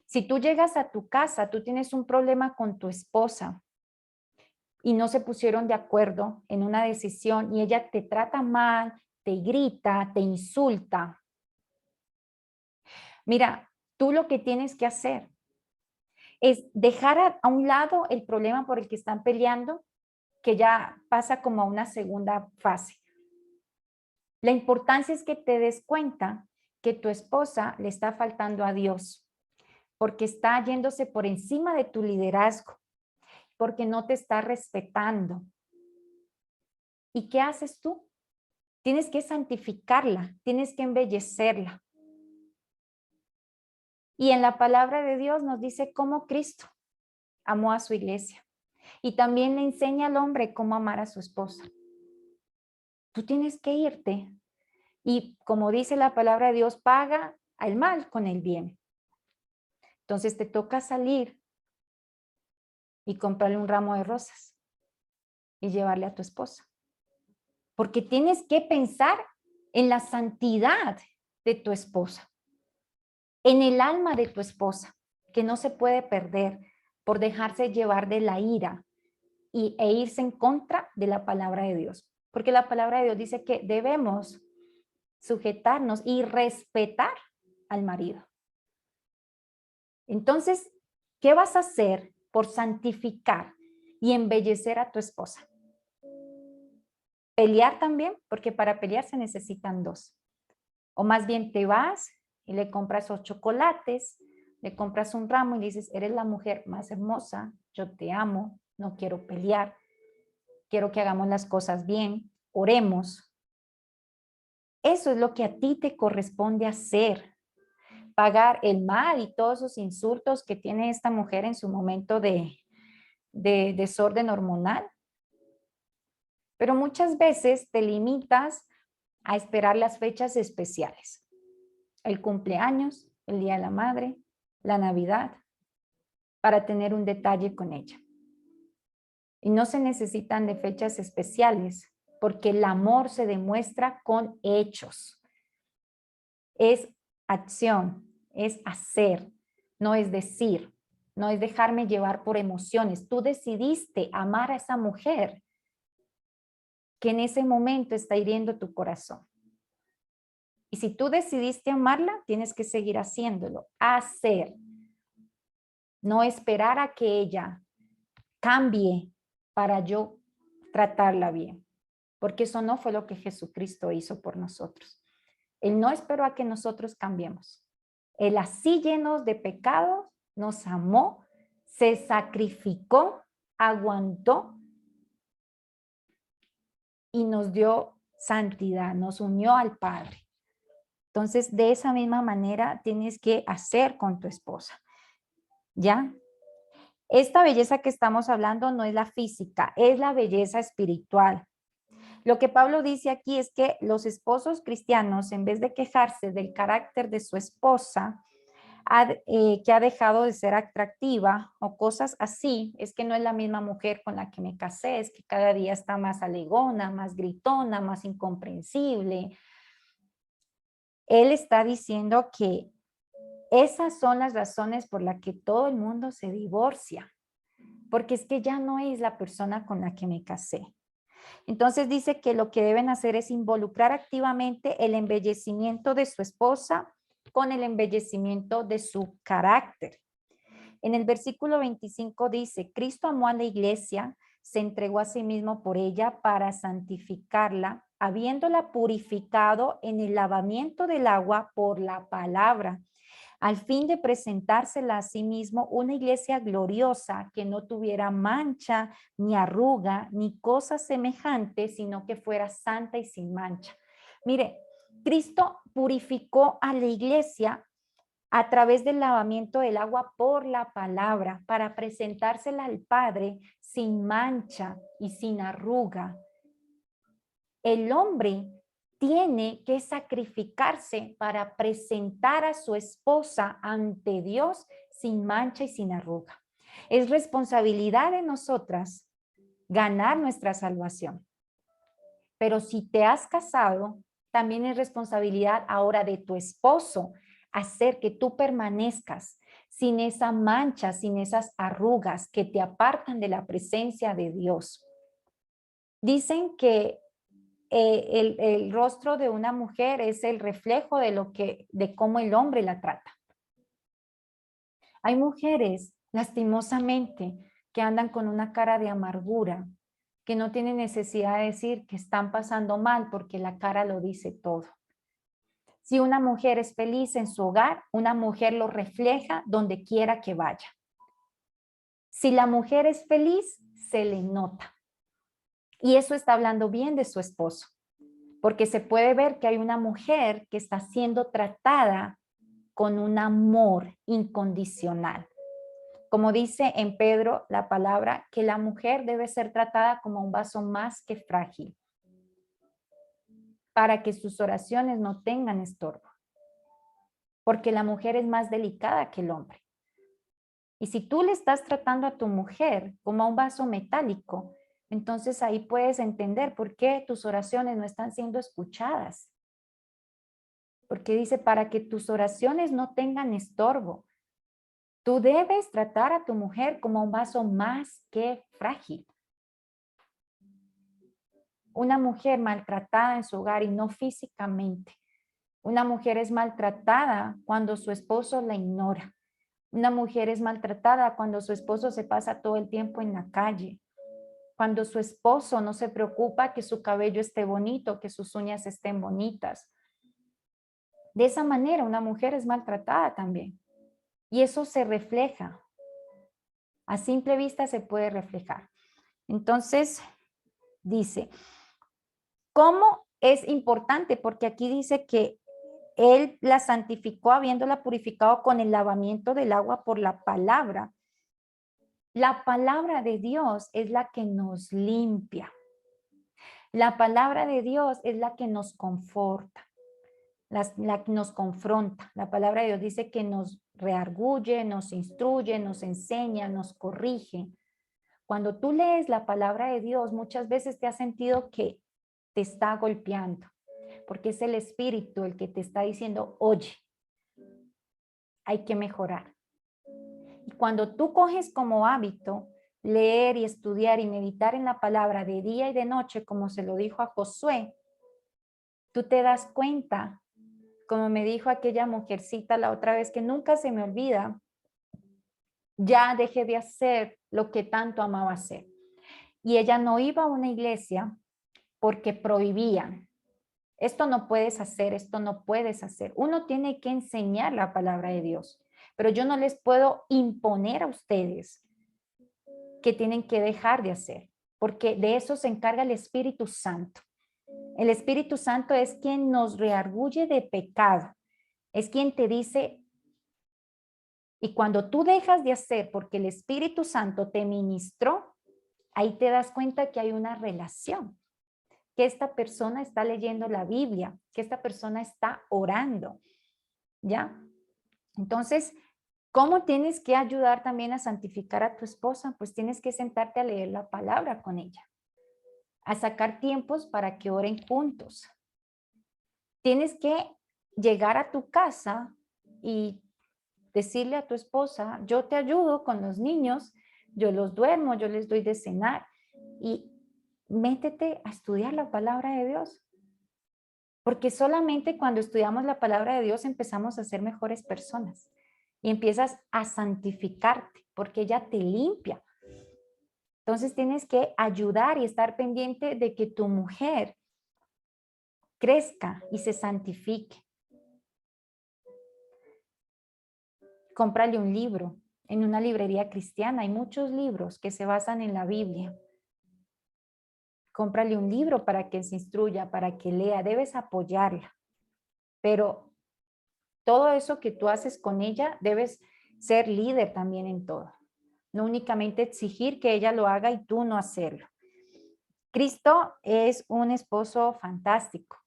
Si tú llegas a tu casa, tú tienes un problema con tu esposa y no se pusieron de acuerdo en una decisión y ella te trata mal, te grita, te insulta. Mira, tú lo que tienes que hacer es dejar a un lado el problema por el que están peleando, que ya pasa como a una segunda fase. La importancia es que te des cuenta que tu esposa le está faltando a Dios, porque está yéndose por encima de tu liderazgo, porque no te está respetando. ¿Y qué haces tú? Tienes que santificarla, tienes que embellecerla. Y en la palabra de Dios nos dice cómo Cristo amó a su iglesia. Y también le enseña al hombre cómo amar a su esposa. Tú tienes que irte. Y como dice la palabra de Dios, paga al mal con el bien. Entonces te toca salir y comprarle un ramo de rosas y llevarle a tu esposa. Porque tienes que pensar en la santidad de tu esposa, en el alma de tu esposa, que no se puede perder por dejarse llevar de la ira e irse en contra de la palabra de Dios. Porque la palabra de Dios dice que debemos sujetarnos y respetar al marido. Entonces, ¿qué vas a hacer por santificar y embellecer a tu esposa? Pelear también, porque para pelear se necesitan dos. O más bien te vas y le compras 8 chocolates, le compras un ramo y le dices, eres la mujer más hermosa, yo te amo, no quiero pelear, quiero que hagamos las cosas bien, oremos. Eso es lo que a ti te corresponde hacer. Pagar el mal y todos esos insultos que tiene esta mujer en su momento de desorden hormonal. Pero muchas veces te limitas a esperar las fechas especiales. El cumpleaños, el Día de la Madre, la Navidad, para tener un detalle con ella. Y no se necesitan de fechas especiales, porque el amor se demuestra con hechos. Es acción, es hacer, no es decir, no es dejarme llevar por emociones. Tú decidiste amar a esa mujer que en ese momento está hiriendo tu corazón. Y si tú decidiste amarla, tienes que seguir haciéndolo, hacer. No esperar a que ella cambie para yo tratarla bien. porque eso no fue lo que Jesucristo hizo por nosotros. Él no esperó a que nosotros cambiemos. Él así llenos de pecados nos amó, se sacrificó, aguantó y nos dio santidad, nos unió al Padre. Entonces, de esa misma manera tienes que hacer con tu esposa, ¿ya? Esta belleza que estamos hablando no es la física, es la belleza espiritual. Lo que Pablo dice aquí es que los esposos cristianos, en vez de quejarse del carácter de su esposa, que ha dejado de ser atractiva o cosas así, es que no es la misma mujer con la que me casé, es que cada día está más alegona, más gritona, más incomprensible. Él está diciendo que esas son las razones por las que todo el mundo se divorcia, porque es que ya no es la persona con la que me casé. Entonces dice que lo que deben hacer es involucrar activamente el embellecimiento de su esposa con el embellecimiento de su carácter. En el versículo 25 dice, Cristo amó a la iglesia, se entregó a sí mismo por ella para santificarla, habiéndola purificado en el lavamiento del agua por la palabra, al fin de presentársela a sí mismo una iglesia gloriosa que no tuviera mancha, ni arruga, ni cosa semejante, sino que fuera santa y sin mancha. Mire, Cristo purificó a la iglesia a través del lavamiento del agua por la palabra, para presentársela al Padre sin mancha y sin arruga. El hombre tiene que sacrificarse para presentar a su esposa ante Dios sin mancha y sin arruga. Es responsabilidad de nosotras ganar nuestra salvación. Pero si te has casado, también es responsabilidad ahora de tu esposo hacer que tú permanezcas sin esa mancha, sin esas arrugas que te apartan de la presencia de Dios. Dicen que el rostro de una mujer es el reflejo de cómo el hombre la trata. Hay mujeres, lastimosamente, que andan con una cara de amargura, que no tienen necesidad de decir que están pasando mal porque la cara lo dice todo. Si una mujer es feliz en su hogar, una mujer lo refleja donde quiera que vaya. Si la mujer es feliz, se le nota. Y eso está hablando bien de su esposo, porque se puede ver que hay una mujer que está siendo tratada con un amor incondicional. Como dice en Pedro la palabra, que la mujer debe ser tratada como un vaso más que frágil, para que sus oraciones no tengan estorbo, porque la mujer es más delicada que el hombre. Y si tú le estás tratando a tu mujer como a un vaso metálico, entonces ahí puedes entender por qué tus oraciones no están siendo escuchadas. Porque dice, para que tus oraciones no tengan estorbo, tú debes tratar a tu mujer como un vaso más que frágil. Una mujer maltratada en su hogar y no físicamente. Una mujer es maltratada cuando su esposo la ignora. Una mujer es maltratada cuando su esposo se pasa todo el tiempo en la calle. Cuando su esposo no se preocupa que su cabello esté bonito, que sus uñas estén bonitas. De esa manera una mujer es maltratada también. Y eso se refleja. A simple vista se puede reflejar. Entonces, dice, ¿cómo es importante? Porque aquí dice que él la santificó habiéndola purificado con el lavamiento del agua por la palabra. La palabra de Dios es la que nos limpia. La palabra de Dios es la que nos conforta, la que nos confronta. La palabra de Dios dice que nos reargulle, nos instruye, nos enseña, nos corrige. Cuando tú lees la palabra de Dios, muchas veces te has sentido que te está golpeando, porque es el Espíritu el que te está diciendo, oye, hay que mejorar. Y cuando tú coges como hábito leer y estudiar y meditar en la palabra de día y de noche, como se lo dijo a Josué, tú te das cuenta, como me dijo aquella mujercita la otra vez, que nunca se me olvida, ya dejé de hacer lo que tanto amaba hacer. Y ella no iba a una iglesia, porque prohibían. Esto no puedes hacer, esto no puedes hacer. Uno tiene que enseñar la palabra de Dios, pero yo no les puedo imponer a ustedes que tienen que dejar de hacer, porque de eso se encarga el Espíritu Santo. El Espíritu Santo es quien nos reargulle de pecado, es quien te dice, y cuando tú dejas de hacer porque el Espíritu Santo te ministró, ahí te das cuenta que hay una relación, que esta persona está leyendo la Biblia, que esta persona está orando, ¿ya? Entonces, ¿cómo tienes que ayudar también a santificar a tu esposa? Pues tienes que sentarte a leer la palabra con ella, a sacar tiempos para que oren juntos. Tienes que llegar a tu casa y decirle a tu esposa, yo te ayudo con los niños, yo los duermo, yo les doy de cenar y métete a estudiar la palabra de Dios. Porque solamente cuando estudiamos la palabra de Dios empezamos a ser mejores personas y empiezas a santificarte porque ella te limpia. Entonces tienes que ayudar y estar pendiente de que tu mujer crezca y se santifique. Cómprale un libro en una librería cristiana. Hay muchos libros que se basan en la Biblia. Cómprale un libro para que se instruya, para que lea. Debes apoyarla. Pero todo eso que tú haces con ella, debes ser líder también en todo. No únicamente exigir que ella lo haga y tú no hacerlo. Cristo es un esposo fantástico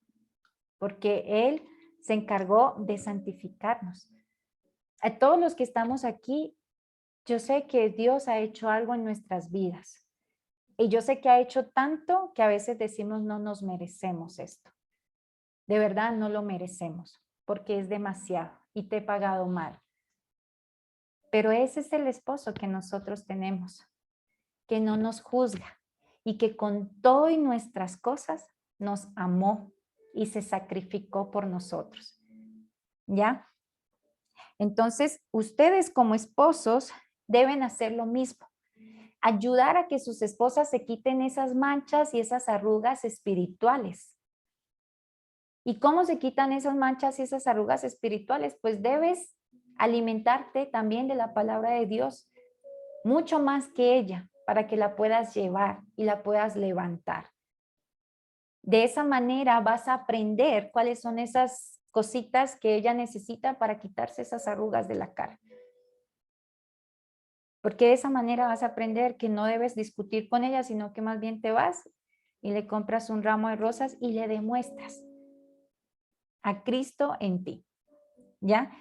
porque Él se encargó de santificarnos. A todos los que estamos aquí, yo sé que Dios ha hecho algo en nuestras vidas. Y yo sé que ha hecho tanto que a veces decimos no nos merecemos esto. De verdad no lo merecemos porque es demasiado y te he pagado mal. Pero ese es el esposo que nosotros tenemos, que no nos juzga y que con todo y nuestras cosas nos amó y se sacrificó por nosotros. ¿Ya? Entonces, ustedes como esposos deben hacer lo mismo. Ayudar a que sus esposas se quiten esas manchas y esas arrugas espirituales. ¿Y cómo se quitan esas manchas y esas arrugas espirituales? Pues debes alimentarte también de la palabra de Dios, mucho más que ella, para que la puedas llevar y la puedas levantar. De esa manera vas a aprender cuáles son esas cositas que ella necesita para quitarse esas arrugas de la cara. Porque de esa manera vas a aprender que no debes discutir con ella, sino que más bien te vas y le compras un ramo de rosas y le demuestras a Cristo en ti, ¿ya?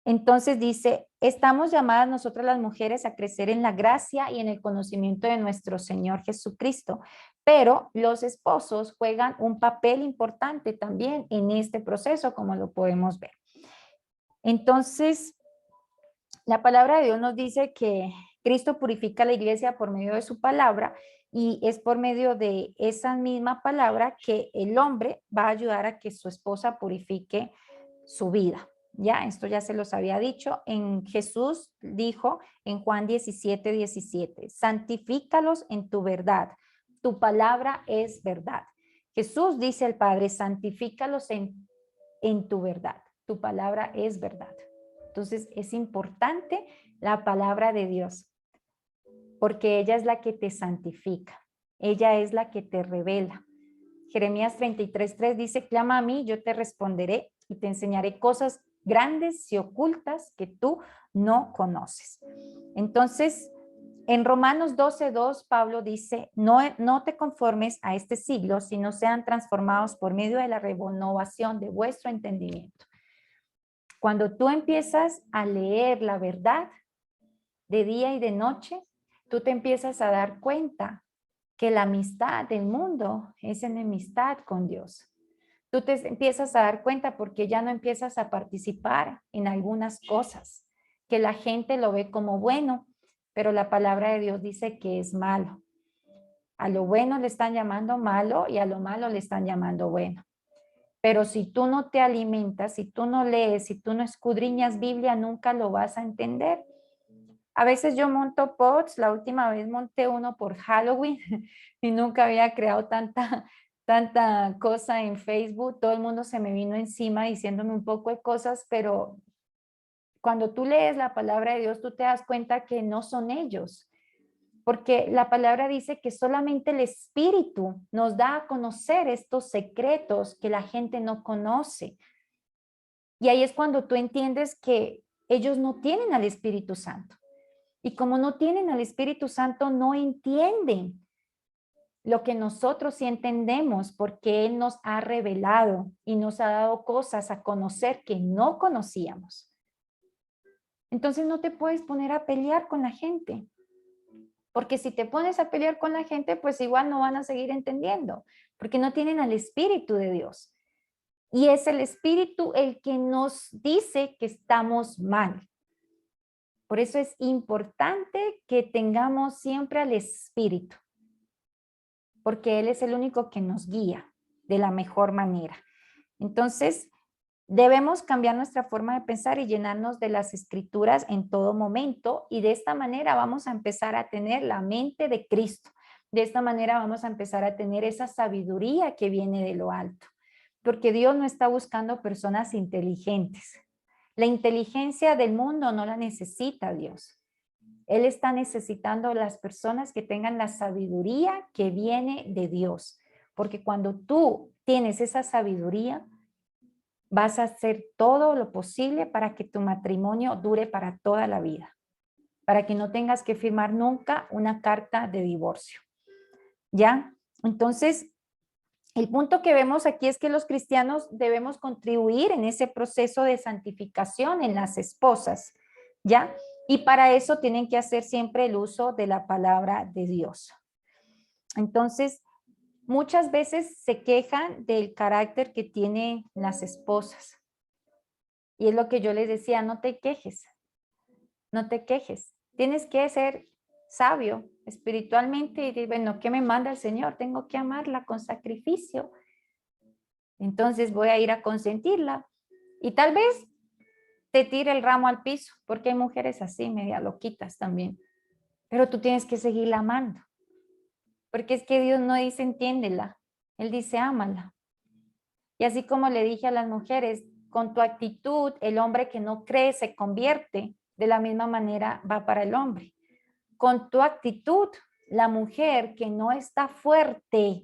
Entonces dice, estamos llamadas nosotras las mujeres a crecer en la gracia y en el conocimiento de nuestro Señor Jesucristo, pero los esposos juegan un papel importante también en este proceso, como lo podemos ver. Entonces, la palabra de Dios nos dice que Cristo purifica a la iglesia por medio de su palabra y es por medio de esa misma palabra que el hombre va a ayudar a que su esposa purifique su vida. Ya, esto ya se los había dicho. En Jesús dijo en Juan 17:17, santifícalos en tu verdad. Tu palabra es verdad. Jesús dice al Padre, santifícalos en tu verdad. Tu palabra es verdad. Entonces es importante la palabra de Dios, porque ella es la que te santifica. Ella es la que te revela. Jeremías 33:3 dice, clama a mí, yo te responderé y te enseñaré cosas grandes y ocultas que tú no conoces. Entonces, en Romanos 12:2, Pablo dice, no te conformes a este siglo, sino sean transformados por medio de la renovación de vuestro entendimiento. Cuando tú empiezas a leer la verdad de día y de noche, tú te empiezas a dar cuenta que la amistad del mundo es enemistad con Dios. Tú te empiezas a dar cuenta porque ya no empiezas a participar en algunas cosas, que la gente lo ve como bueno, pero la palabra de Dios dice que es malo. A lo bueno le están llamando malo y a lo malo le están llamando bueno. Pero si tú no te alimentas, si tú no lees, si tú no escudriñas Biblia, nunca lo vas a entender. A veces yo monto posts, la última vez monté uno por Halloween y nunca había creado tanta cosa en Facebook. Todo el mundo se me vino encima diciéndome un poco de cosas, pero cuando tú lees la palabra de Dios, tú te das cuenta que no son ellos, porque la palabra dice que solamente el Espíritu nos da a conocer estos secretos que la gente no conoce. Y ahí es cuando tú entiendes que ellos no tienen al Espíritu Santo. Y como no tienen al Espíritu Santo, no entienden lo que nosotros sí entendemos, porque Él nos ha revelado y nos ha dado cosas a conocer que no conocíamos. Entonces no te puedes poner a pelear con la gente, porque si te pones a pelear con la gente, pues igual no van a seguir entendiendo, porque no tienen al Espíritu de Dios. Y es el Espíritu el que nos dice que estamos mal. Por eso es importante que tengamos siempre al Espíritu, porque Él es el único que nos guía de la mejor manera. Entonces, debemos cambiar nuestra forma de pensar y llenarnos de las Escrituras en todo momento, y de esta manera vamos a empezar a tener la mente de Cristo. De esta manera vamos a empezar a tener esa sabiduría que viene de lo alto, porque Dios no está buscando personas inteligentes. La inteligencia del mundo no la necesita Dios. Él está necesitando las personas que tengan la sabiduría que viene de Dios, porque cuando tú tienes esa sabiduría, vas a hacer todo lo posible para que tu matrimonio dure para toda la vida, para que no tengas que firmar nunca una carta de divorcio. ¿Ya? Entonces, el punto que vemos aquí es que los cristianos debemos contribuir en ese proceso de santificación en las esposas, ¿ya? Y para eso tienen que hacer siempre el uso de la palabra de Dios. Entonces, muchas veces se quejan del carácter que tienen las esposas. Y es lo que yo les decía, no te quejes, no te quejes. Tienes que ser sabio espiritualmente y decir, bueno, ¿qué me manda el Señor? Tengo que amarla con sacrificio. Entonces voy a ir a consentirla. Y tal vez te tire el ramo al piso, porque hay mujeres así, media loquitas también. Pero tú tienes que seguirla amando. Porque es que Dios no dice entiéndela, Él dice ámala. Y así como le dije a las mujeres, con tu actitud, el hombre que no cree se convierte, de la misma manera va para el hombre. Con tu actitud, la mujer que no está fuerte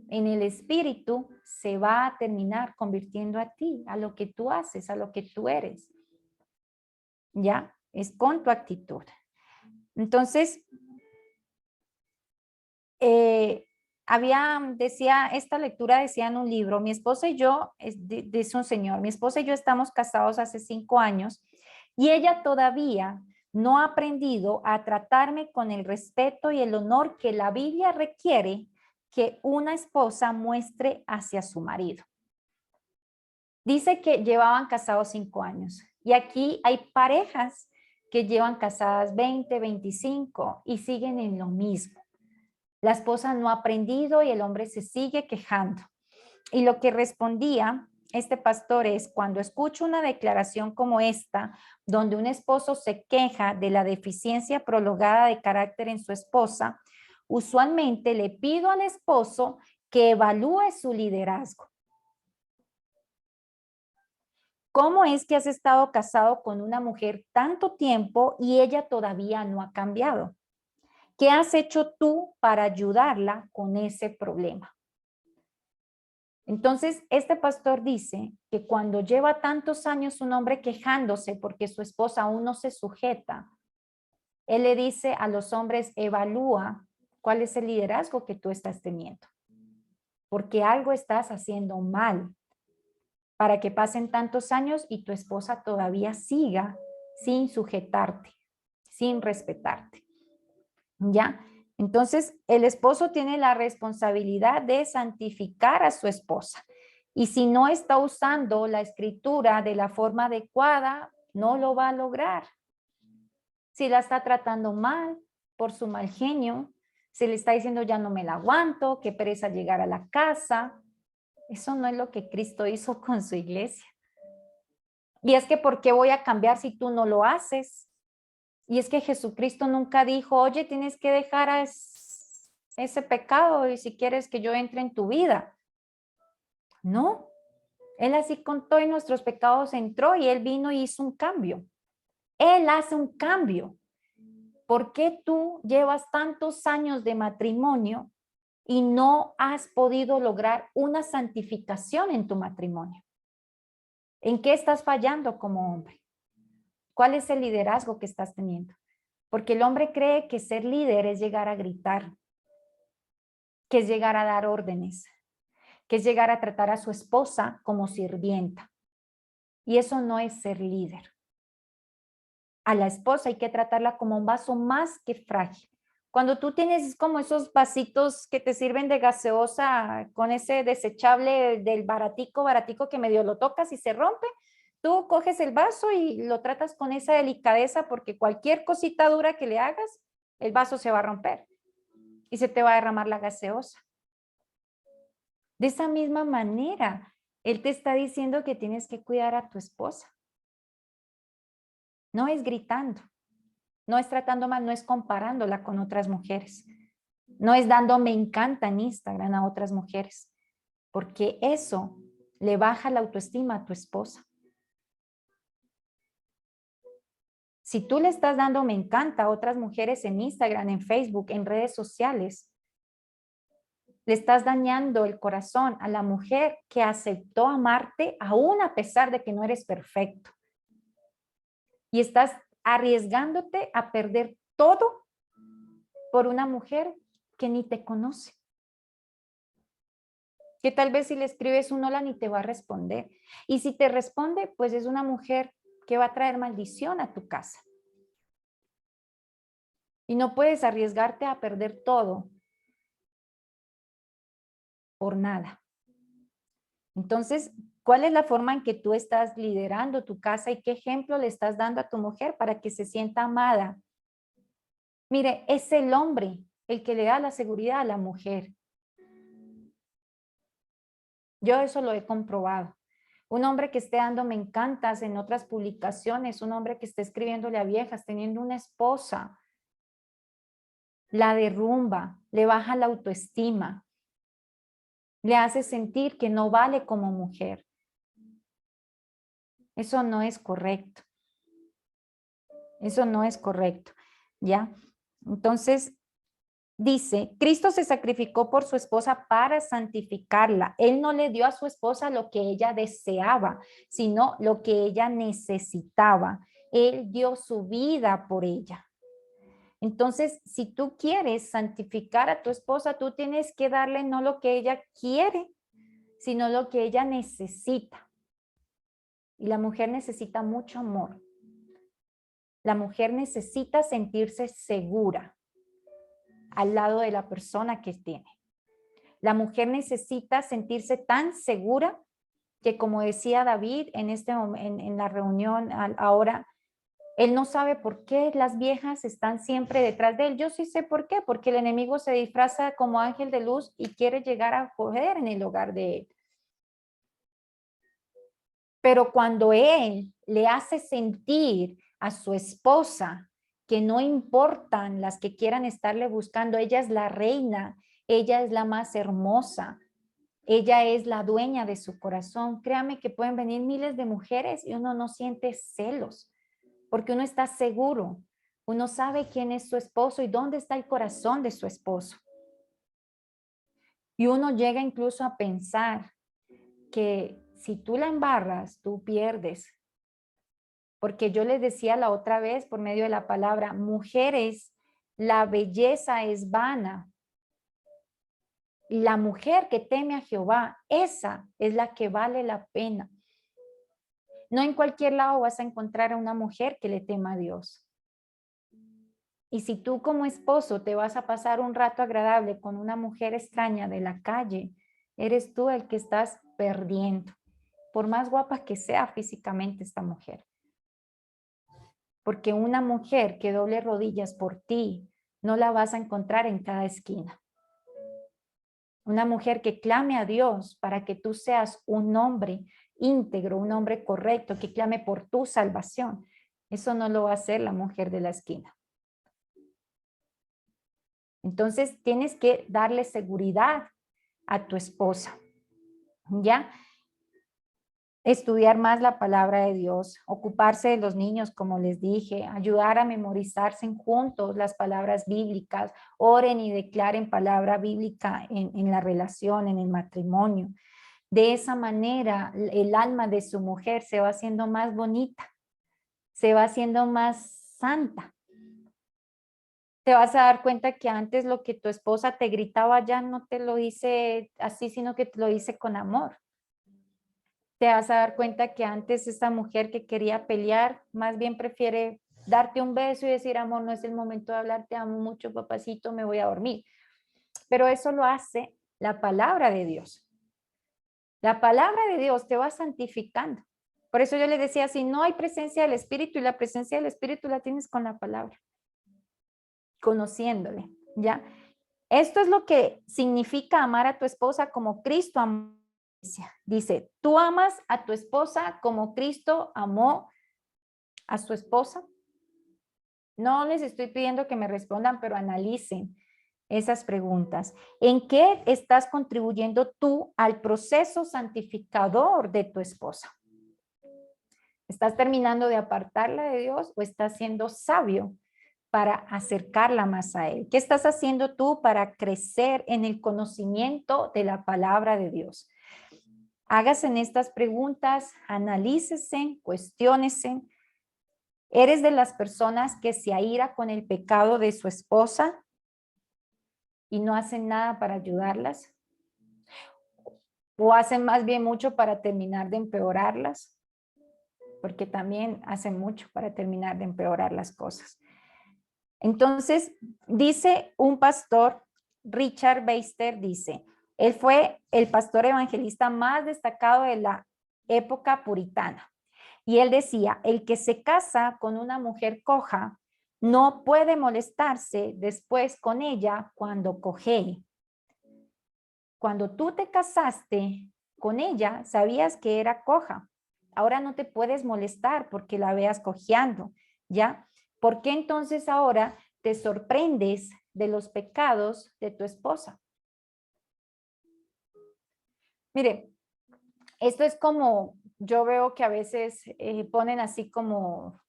en el espíritu se va a terminar convirtiendo a ti, a lo que tú haces, a lo que tú eres. ¿Ya? Es con tu actitud. Entonces, esta lectura decía en un libro, mi esposa y yo, dice un señor, mi esposa y yo estamos casados hace 5 años y ella todavía no ha aprendido a tratarme con el respeto y el honor que la Biblia requiere que una esposa muestre hacia su marido. Dice que llevaban casados 5 años y aquí hay parejas que llevan casadas 20, 25 y siguen en lo mismo. La esposa no ha aprendido y el hombre se sigue quejando. Y lo que respondía este pastor es, cuando escucho una declaración como esta, donde un esposo se queja de la deficiencia prolongada de carácter en su esposa, usualmente le pido al esposo que evalúe su liderazgo. ¿Cómo es que has estado casado con una mujer tanto tiempo y ella todavía no ha cambiado? ¿Qué has hecho tú para ayudarla con ese problema? Entonces, este pastor dice que cuando lleva tantos años un hombre quejándose porque su esposa aún no se sujeta, él le dice a los hombres, evalúa cuál es el liderazgo que tú estás teniendo, porque algo estás haciendo mal para que pasen tantos años y tu esposa todavía siga sin sujetarte, sin respetarte. ¿Ya? Entonces, el esposo tiene la responsabilidad de santificar a su esposa. Y si no está usando la escritura de la forma adecuada, no lo va a lograr. Si la está tratando mal por su mal genio, si le está diciendo ya no me la aguanto, qué pereza llegar a la casa, eso no es lo que Cristo hizo con su iglesia. Y es que ¿por qué voy a cambiar si tú no lo haces? Y es que Jesucristo nunca dijo, oye, tienes que dejar ese pecado y si quieres que yo entre en tu vida. No, Él así con todos nuestros pecados entró y Él vino y hizo un cambio. Él hace un cambio. ¿Por qué tú llevas tantos años de matrimonio y no has podido lograr una santificación en tu matrimonio? ¿En qué estás fallando como hombre? ¿Cuál es el liderazgo que estás teniendo? Porque el hombre cree que ser líder es llegar a gritar, que es llegar a dar órdenes, que es llegar a tratar a su esposa como sirvienta. Y eso no es ser líder. A la esposa hay que tratarla como un vaso más que frágil. Cuando tú tienes como esos vasitos que te sirven de gaseosa con ese desechable del baratico que medio lo tocas y se rompe, tú coges el vaso y lo tratas con esa delicadeza porque cualquier cosita dura que le hagas, el vaso se va a romper y se te va a derramar la gaseosa. De esa misma manera, él te está diciendo que tienes que cuidar a tu esposa. No es gritando, no es tratando mal, no es comparándola con otras mujeres. No es dando me encanta en Instagram a otras mujeres, porque eso le baja la autoestima a tu esposa. Si tú le estás dando me encanta a otras mujeres en Instagram, en Facebook, en redes sociales, le estás dañando el corazón a la mujer que aceptó amarte aún a pesar de que no eres perfecto. Y estás arriesgándote a perder todo por una mujer que ni te conoce. Que tal vez si le escribes un hola ni te va a responder. Y si te responde, pues es una mujer que va a traer maldición a tu casa. Y no puedes arriesgarte a perder todo por nada. Entonces, ¿cuál es la forma en que tú estás liderando tu casa y qué ejemplo le estás dando a tu mujer para que se sienta amada? Mire, es el hombre el que le da la seguridad a la mujer. Yo eso lo he comprobado. Un hombre que esté dando me encantas en otras publicaciones, un hombre que esté escribiéndole a viejas, teniendo una esposa, la derrumba, le baja la autoestima, le hace sentir que no vale como mujer. Eso no es correcto. Eso no es correcto, ¿ya? Entonces, dice, Cristo se sacrificó por su esposa para santificarla. Él no le dio a su esposa lo que ella deseaba, sino lo que ella necesitaba. Él dio su vida por ella. Entonces, si tú quieres santificar a tu esposa, tú tienes que darle no lo que ella quiere, sino lo que ella necesita. Y la mujer necesita mucho amor. La mujer necesita sentirse segura al lado de la persona que tiene. La mujer necesita sentirse tan segura que, como decía David en la reunión ahora, él no sabe por qué las viejas están siempre detrás de él. Yo sí sé por qué, porque el enemigo se disfraza como ángel de luz y quiere llegar a joder en el hogar de él. Pero cuando él le hace sentir a su esposa que no importan las que quieran estarle buscando, ella es la reina, ella es la más hermosa, ella es la dueña de su corazón. Créame que pueden venir miles de mujeres y uno no siente celos, porque uno está seguro, uno sabe quién es su esposo y dónde está el corazón de su esposo. Y uno llega incluso a pensar que si tú la embarras, tú pierdes. Porque yo les decía la otra vez por medio de la palabra, mujeres, la belleza es vana. La mujer que teme a Jehová, esa es la que vale la pena. No en cualquier lado vas a encontrar a una mujer que le tema a Dios. Y si tú como esposo te vas a pasar un rato agradable con una mujer extraña de la calle, eres tú el que estás perdiendo, por más guapa que sea físicamente esta mujer. Porque una mujer que doble rodillas por ti, no la vas a encontrar en cada esquina. Una mujer que clame a Dios para que tú seas un hombre íntegro, un hombre correcto, que clame por tu salvación. Eso no lo va a hacer la mujer de la esquina. Entonces tienes que darle seguridad a tu esposa, ¿ya? Estudiar más la palabra de Dios, ocuparse de los niños, como les dije, ayudar a memorizarse juntos las palabras bíblicas, oren y declaren palabra bíblica en la relación, en el matrimonio. De esa manera, el alma de su mujer se va haciendo más bonita, se va haciendo más santa. Te vas a dar cuenta que antes lo que tu esposa te gritaba ya no te lo dice así, sino que te lo dice con amor. Te vas a dar cuenta que antes esa mujer que quería pelear, más bien prefiere darte un beso y decir, amor, no es el momento de hablar, te amo mucho, papacito, me voy a dormir. Pero eso lo hace la palabra de Dios. La palabra de Dios te va santificando. Por eso yo les decía, si no hay presencia del Espíritu, y la presencia del Espíritu la tienes con la palabra, conociéndole, ¿ya? Esto es lo que significa amar a tu esposa como Cristo amó. Dice, tú amas a tu esposa como Cristo amó a su esposa. No les estoy pidiendo que me respondan, pero analicen esas preguntas. ¿En qué estás contribuyendo tú al proceso santificador de tu esposa? ¿Estás terminando de apartarla de Dios o estás siendo sabio para acercarla más a Él? ¿Qué estás haciendo tú para crecer en el conocimiento de la palabra de Dios? Hágase en estas preguntas, analícese, cuestiónese. ¿Eres de las personas que se aira con el pecado de su esposa y no hacen nada para ayudarlas? ¿O hacen más bien mucho para terminar de empeorarlas? Porque también hacen mucho para terminar de empeorar las cosas. Entonces, dice un pastor, Richard Baxter, dice, él fue el pastor evangelista más destacado de la época puritana. Y él decía, el que se casa con una mujer coja no puede molestarse después con ella cuando cojee. Cuando tú te casaste con ella, sabías que era coja. Ahora no te puedes molestar porque la veas cojeando, ¿ya? ¿Por qué entonces ahora te sorprendes de los pecados de tu esposa? Mire, esto es como, yo veo que a veces ponen así como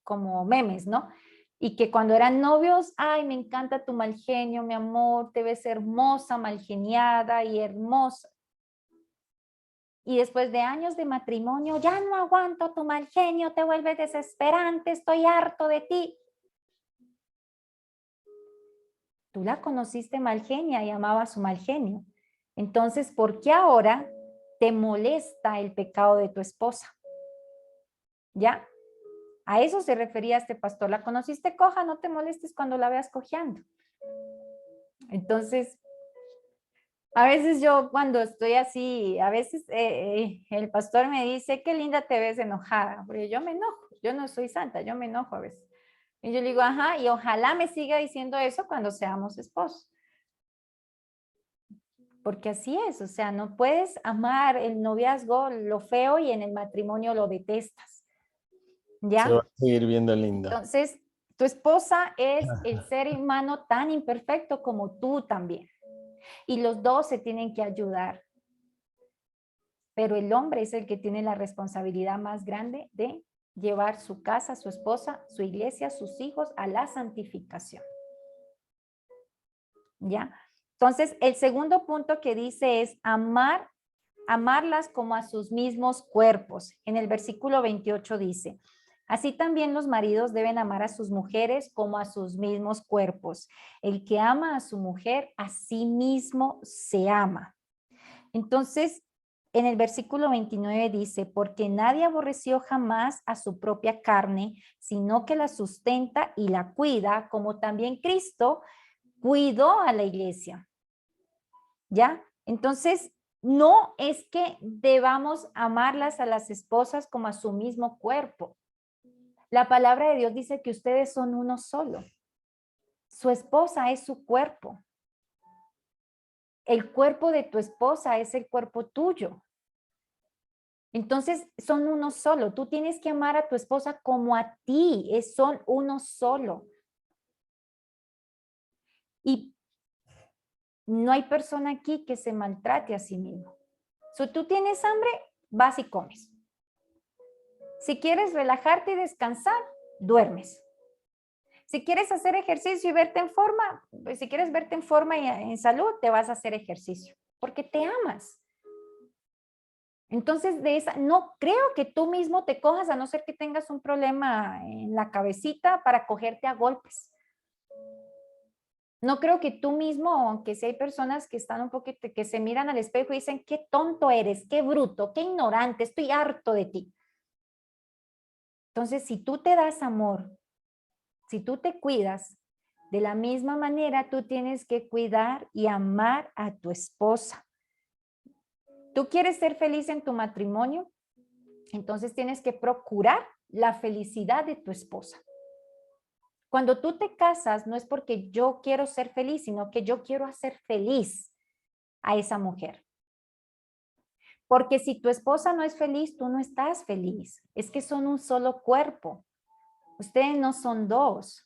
memes, ¿no? Y que cuando eran novios, ay, me encanta tu mal genio, mi amor, te ves hermosa, mal geniada y hermosa. Y después de años de matrimonio, ya no aguanto tu mal genio, te vuelves desesperante, estoy harto de ti. Tú la conociste mal genia y amabas su mal genio. Entonces, ¿por qué ahora te molesta el pecado de tu esposa? ¿Ya? A eso se refería este pastor. La conociste coja, no te molestes cuando la veas cojeando. Entonces, a veces yo cuando estoy así, a veces el pastor me dice, qué linda te ves enojada, porque yo me enojo, yo no soy santa, yo me enojo a veces. Y yo le digo, ajá, y ojalá me siga diciendo eso cuando seamos esposos. Porque así es, o sea, no puedes amar el noviazgo lo feo y en el matrimonio lo detestas. ¿Ya? Se va a seguir viendo linda. Entonces, tu esposa es el ser humano tan imperfecto como tú también. Y los dos se tienen que ayudar. Pero el hombre es el que tiene la responsabilidad más grande de llevar su casa, su esposa, su iglesia, sus hijos a la santificación. ¿Ya? Entonces, el segundo punto que dice es amarlas como a sus mismos cuerpos. En el versículo 28 dice, así también los maridos deben amar a sus mujeres como a sus mismos cuerpos. El que ama a su mujer, a sí mismo se ama. Entonces, en el versículo 29 dice, porque nadie aborreció jamás a su propia carne, sino que la sustenta y la cuida, como también Cristo cuidó a la iglesia. ¿Ya? Entonces, no es que debamos amarlas a las esposas como a su mismo cuerpo. La palabra de Dios dice que ustedes son uno solo. Su esposa es su cuerpo. El cuerpo de tu esposa es el cuerpo tuyo. Entonces son uno solo. Tú tienes que amar a tu esposa como a ti. Son uno solo. Y no hay persona aquí que se maltrate a sí mismo. Si tú tienes hambre, vas y comes. Si quieres relajarte y descansar, duermes. Si quieres hacer ejercicio y verte en forma, pues si quieres verte en forma y en salud, te vas a hacer ejercicio, porque te amas. Entonces, no creo que tú mismo te cojas, a no ser que tengas un problema en la cabecita para cogerte a golpes. No creo que tú mismo, aunque si hay personas que están un poquito, que se miran al espejo y dicen, qué tonto eres, qué bruto, qué ignorante, estoy harto de ti. Entonces, si tú te das amor, si tú te cuidas, de la misma manera tú tienes que cuidar y amar a tu esposa. ¿Tú quieres ser feliz en tu matrimonio? Entonces tienes que procurar la felicidad de tu esposa. Cuando tú te casas, no es porque yo quiero ser feliz, sino que yo quiero hacer feliz a esa mujer. Porque si tu esposa no es feliz, tú no estás feliz. Es que son un solo cuerpo. Ustedes no son dos.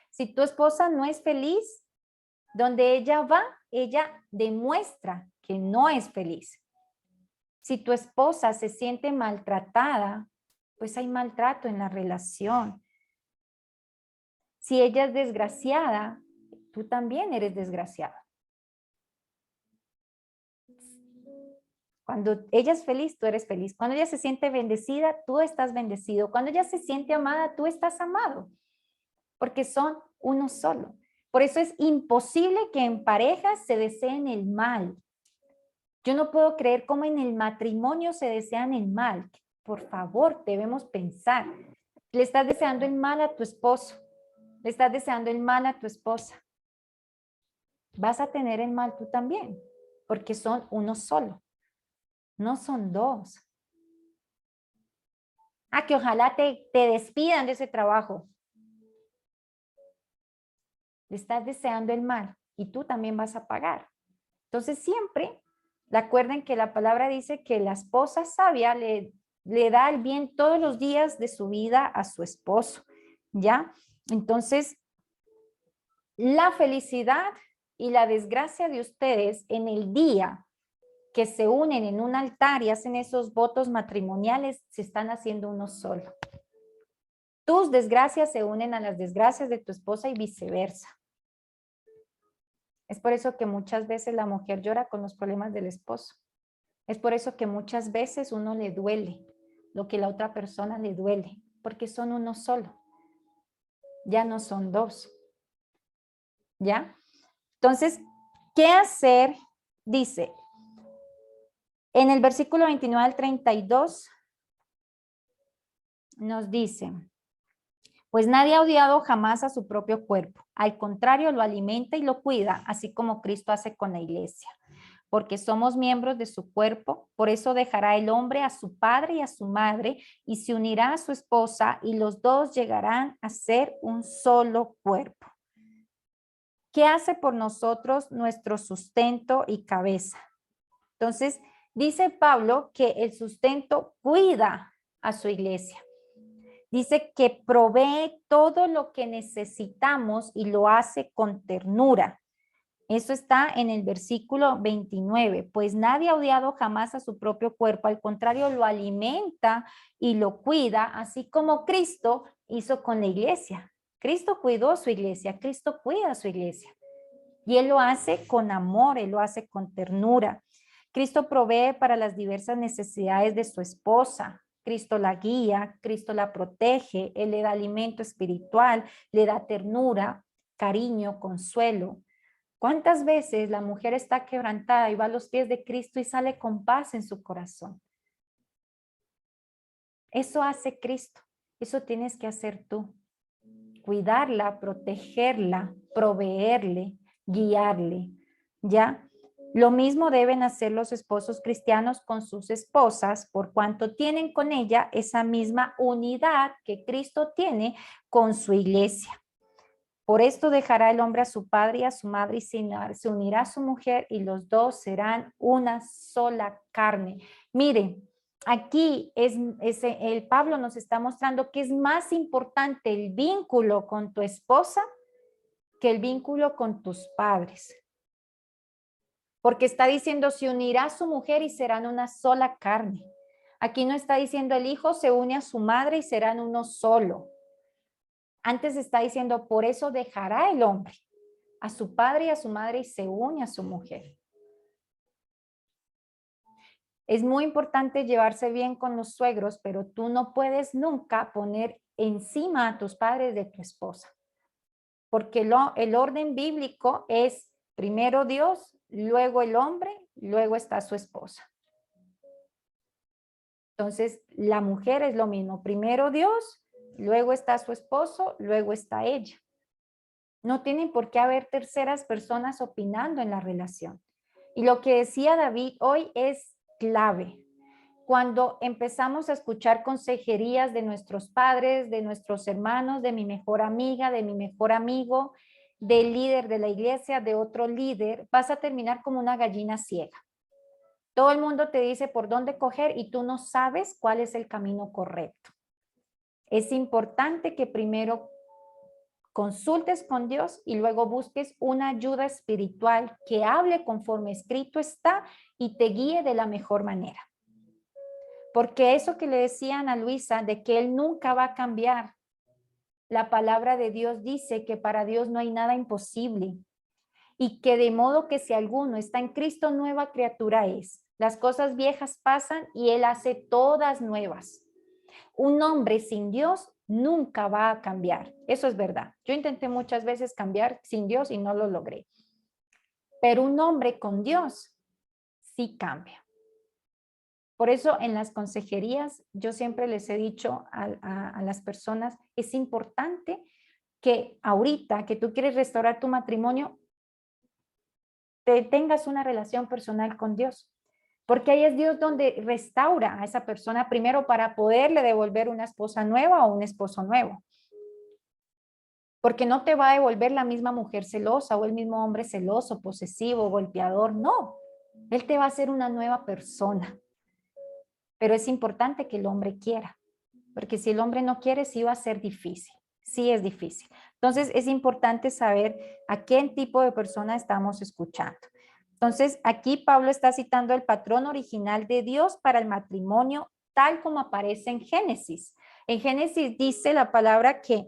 Si tu esposa no es feliz, donde ella va, ella demuestra que no es feliz. Si tu esposa se siente maltratada, pues hay maltrato en la relación. Si ella es desgraciada, tú también eres desgraciada. Cuando ella es feliz, tú eres feliz. Cuando ella se siente bendecida, tú estás bendecido. Cuando ella se siente amada, tú estás amado. Porque son uno solo. Por eso es imposible que en parejas se deseen el mal. Yo no puedo creer cómo en el matrimonio se desean el mal. Por favor, debemos pensar. Le estás deseando el mal a tu esposo. Le estás deseando el mal a tu esposa. Vas a tener el mal tú también, porque son uno solo. No son dos. Que ojalá te despidan de ese trabajo. Le estás deseando el mal y tú también vas a pagar. Entonces siempre, recuerden que la palabra dice que la esposa sabia le da el bien todos los días de su vida a su esposo, ¿ya? Entonces, la felicidad y la desgracia de ustedes en el día que se unen en un altar y hacen esos votos matrimoniales, se están haciendo uno solo. Tus desgracias se unen a las desgracias de tu esposa y viceversa. Es por eso que muchas veces la mujer llora con los problemas del esposo. Es por eso que muchas veces uno le duele lo que la otra persona le duele, porque son uno solo. Ya no son dos. ¿Ya? Entonces, ¿qué hacer? Dice, en el versículo 29 al 32, nos dice, pues nadie ha odiado jamás a su propio cuerpo. Al contrario, lo alimenta y lo cuida, así como Cristo hace con la iglesia. Porque somos miembros de su cuerpo, por eso dejará el hombre a su padre y a su madre, y se unirá a su esposa, y los dos llegarán a ser un solo cuerpo. ¿Qué hace por nosotros nuestro sustento y cabeza? Entonces, dice Pablo que el sustento cuida a su iglesia. Dice que provee todo lo que necesitamos y lo hace con ternura. Eso está en el versículo 29. Pues nadie ha odiado jamás a su propio cuerpo, al contrario, lo alimenta y lo cuida, así como Cristo hizo con la iglesia. Cristo cuidó su iglesia, Cristo cuida su iglesia. Y Él lo hace con amor, Él lo hace con ternura. Cristo provee para las diversas necesidades de su esposa. Cristo la guía, Cristo la protege, Él le da alimento espiritual, le da ternura, cariño, consuelo. ¿Cuántas veces la mujer está quebrantada y va a los pies de Cristo y sale con paz en su corazón? Eso hace Cristo, eso tienes que hacer tú. Cuidarla, protegerla, proveerle, guiarle, ¿ya? Lo mismo deben hacer los esposos cristianos con sus esposas, por cuanto tienen con ella esa misma unidad que Cristo tiene con su iglesia. Por esto dejará el hombre a su padre y a su madre y se unirá a su mujer y los dos serán una sola carne. Mire, aquí el Pablo nos está mostrando que es más importante el vínculo con tu esposa que el vínculo con tus padres. Porque está diciendo, se unirá a su mujer y serán una sola carne. Aquí no está diciendo el hijo se une a su madre y serán uno solo. Antes está diciendo, por eso dejará el hombre a su padre y a su madre y se une a su mujer. Es muy importante llevarse bien con los suegros, pero tú no puedes nunca poner encima a tus padres de tu esposa. Porque el orden bíblico es primero Dios, luego el hombre, luego está su esposa. Entonces, la mujer es lo mismo. Primero Dios, luego está su esposo, luego está ella. No tienen por qué haber terceras personas opinando en la relación. Y lo que decía David hoy es clave. Cuando empezamos a escuchar consejerías de nuestros padres, de nuestros hermanos, de mi mejor amiga, de mi mejor amigo, del líder de la iglesia, de otro líder, vas a terminar como una gallina ciega. Todo el mundo te dice por dónde coger y tú no sabes cuál es el camino correcto. Es importante que primero consultes con Dios y luego busques una ayuda espiritual que hable conforme escrito está y te guíe de la mejor manera. Porque eso que le decían a Luisa de que él nunca va a cambiar, la palabra de Dios dice que para Dios no hay nada imposible y que de modo que si alguno está en Cristo, nueva criatura es. Las cosas viejas pasan y Él hace todas nuevas. Un hombre sin Dios nunca va a cambiar. Eso es verdad. Yo intenté muchas veces cambiar sin Dios y no lo logré. Pero un hombre con Dios sí cambia. Por eso en las consejerías yo siempre les he dicho a las personas, es importante que ahorita que tú quieres restaurar tu matrimonio, te tengas una relación personal con Dios. Porque ahí es Dios donde restaura a esa persona primero para poderle devolver una esposa nueva o un esposo nuevo. Porque no te va a devolver la misma mujer celosa o el mismo hombre celoso, posesivo, golpeador. No, Él te va a hacer una nueva persona. Pero es importante que el hombre quiera. Porque si el hombre no quiere, sí va a ser difícil. Sí es difícil. Entonces es importante saber a qué tipo de persona estamos escuchando. Entonces, aquí Pablo está citando el patrón original de Dios para el matrimonio, tal como aparece en Génesis. En Génesis dice la palabra que,